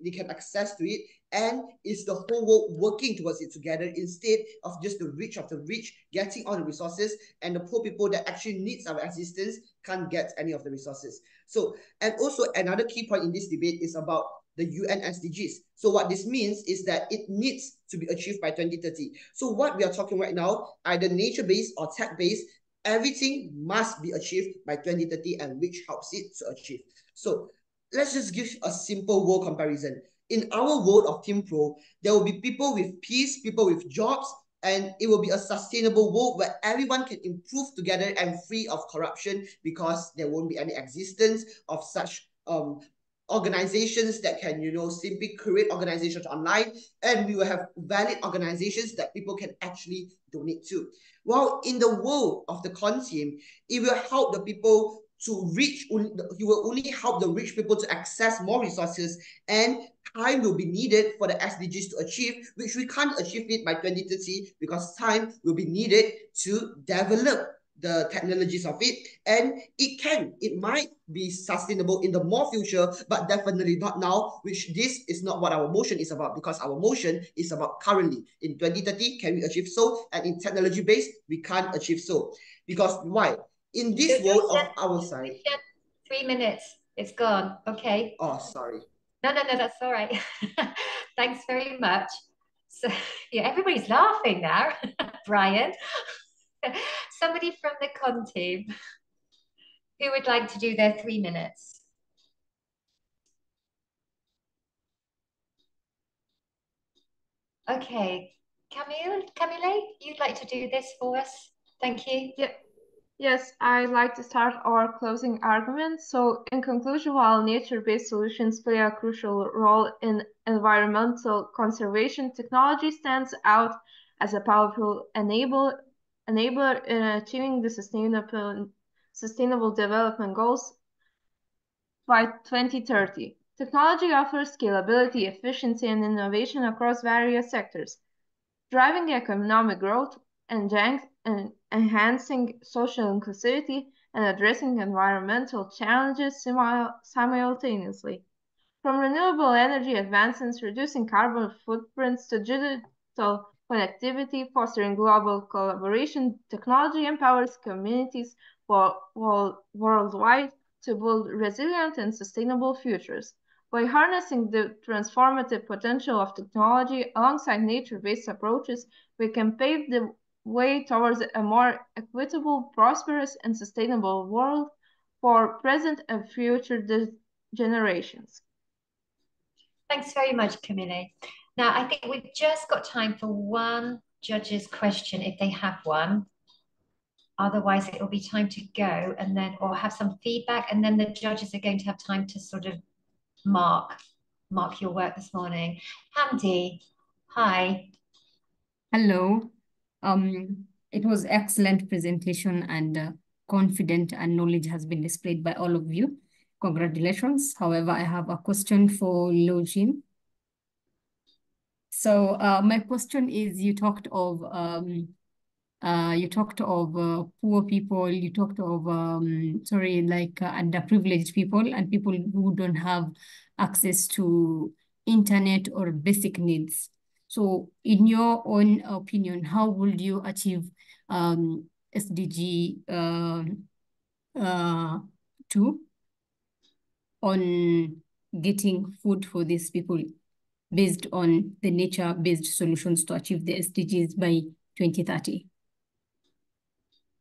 it, and is the whole world working towards it together instead of just the rich of the rich getting all the resources, and the poor people that actually needs our assistance can't get any of the resources. So, and also another key point in this debate is about the UN SDGs. So what this means is that it needs to be achieved by 2030. So what we are talking right now, either nature-based or tech-based, everything must be achieved by 2030, and which helps it to achieve. So let's just give a simple world comparison. In our world of Team Pro, there will be people with peace, people with jobs, and it will be a sustainable world where everyone can improve together and free of corruption, because there won't be any existence of such organizations that can, simply create organizations online, and we will have valid organizations that people can actually donate to. While in the world of the con team, it will help the people to reach, it will only help the rich people to access more resources, and time will be needed for the SDGs to achieve, which we can't achieve it by 2030 because time will be needed to develop the technologies of it, and it might be sustainable in the more future, but definitely not now, which this is not what our motion is about, because our motion is about currently. In 2030, can we achieve so? And in technology based, we can't achieve so. Because why? In this world of our side. 3 minutes, it's gone. Okay. Oh, sorry. No, that's all right. Thanks very much. So yeah, everybody's laughing now. Brian. Somebody from the con team who would like to do their 3 minutes. Okay, Camille, you'd like to do this for us? Thank you. Yep. Yes, I'd like to start our closing argument. So, in conclusion, while nature-based solutions play a crucial role in environmental conservation, technology stands out as a powerful enabler in achieving the sustainable development goals by 2030. Technology offers scalability, efficiency, and innovation across various sectors, driving economic growth, enhancing social inclusivity, and addressing environmental challenges simultaneously. From renewable energy advancements reducing carbon footprints to digital connectivity fostering global collaboration, technology empowers communities worldwide to build resilient and sustainable futures. By harnessing the transformative potential of technology alongside nature-based approaches, we can pave the way towards a more equitable, prosperous, and sustainable world for present and future generations. Thanks very much, Camille. Now, I think we've just got time for one judge's question, if they have one. Otherwise, it will be time to go, and then or have some feedback, and then the judges are going to have time to sort of mark your work this morning. Hamdi, hi. Hello. It was excellent presentation, and confident and knowledge has been displayed by all of you. Congratulations. However, I have a question for Lojin. So my question is, you talked of poor people, you talked of underprivileged people and people who don't have access to internet or basic needs. So in your own opinion, how would you achieve SDG 2 on getting food for these people based on the nature-based solutions to achieve the SDGs by 2030?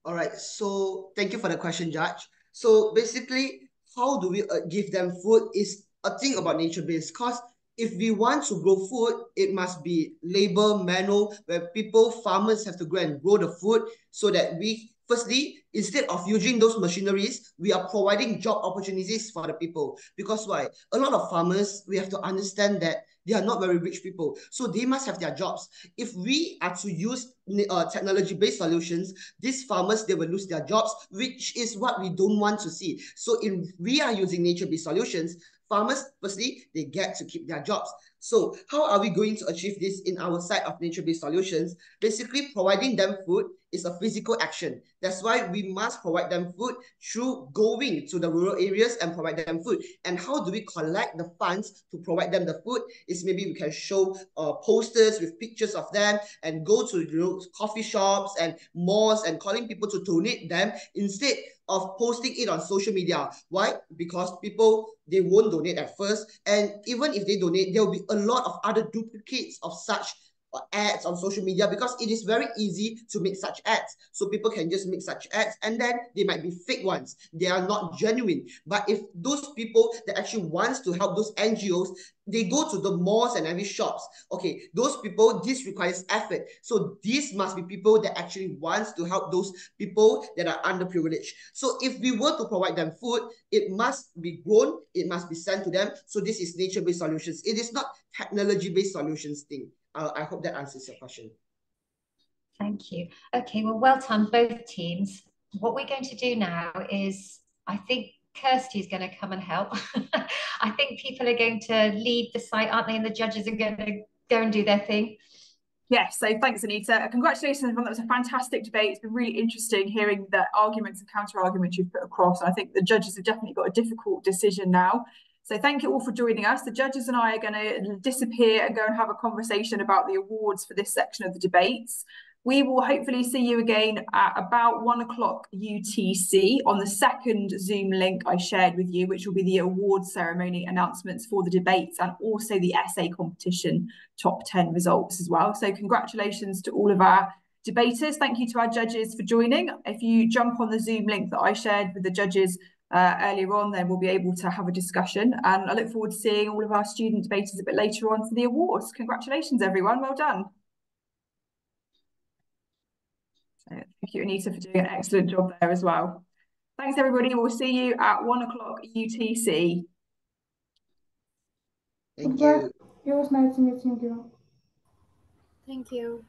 All right, so thank you for the question, Judge. So basically, how do we give them food is a thing about nature-based, because if we want to grow food, it must be labor manual, where farmers have to go and grow the food, so that we, firstly, instead of using those machineries, we are providing job opportunities for the people. Because why? A lot of farmers, we have to understand that they are not very rich people, so they must have their jobs. If we are to use technology-based solutions, these farmers, they will lose their jobs, which is what we don't want to see. So if we are using nature-based solutions, farmers, firstly, they get to keep their jobs. So how are we going to achieve this in our side of nature-based solutions? Basically, providing them food is a physical action. That's why we must provide them food through going to the rural areas and provide them food. And how do we collect the funds to provide them the food? Is maybe we can show posters with pictures of them and go to coffee shops and malls and calling people to donate them instead of posting it on social media. Why? Because people, they won't donate at first, and even if they donate, there will be a lot of other duplicates of such ads on social media, because it is very easy to make such ads. So people can just make such ads, and then they might be fake ones. They are not genuine. But if those people that actually wants to help those NGOs, they go to the malls and every shops. Okay, those people, this requires effort. So these must be people that actually wants to help those people that are underprivileged. So if we were to provide them food, it must be grown, it must be sent to them. So this is nature-based solutions. It is not technology-based solutions thing. I hope that answers your question. Thank you. Okay, well done, both teams. What we're going to do now is, I think Kirsty is going to come and help. I think people are going to leave the site, aren't they? And the judges are going to go and do their thing. Yes, so thanks, Anita. Congratulations, everyone. That was a fantastic debate. It's been really interesting hearing the arguments and counter-arguments you've put across. I think the judges have definitely got a difficult decision now. So thank you all for joining us. The judges and I are going to disappear and go and have a conversation about the awards for this section of the debates. We will hopefully see you again at about 1 o'clock UTC on the second Zoom link I shared with you, which will be the awards ceremony announcements for the debates and also the essay competition top 10 results as well. So congratulations to all of our debaters. Thank you to our judges for joining. If you jump on the Zoom link that I shared with the judges earlier on, then we'll be able to have a discussion. And I look forward to seeing all of our student debaters a bit later on for the awards. Congratulations, everyone. Well done. Thank you, Anita, for doing an excellent job there as well. Thanks, everybody. We'll see you at 1 o'clock UTC. Thank you. It was nice meeting you. Thank you.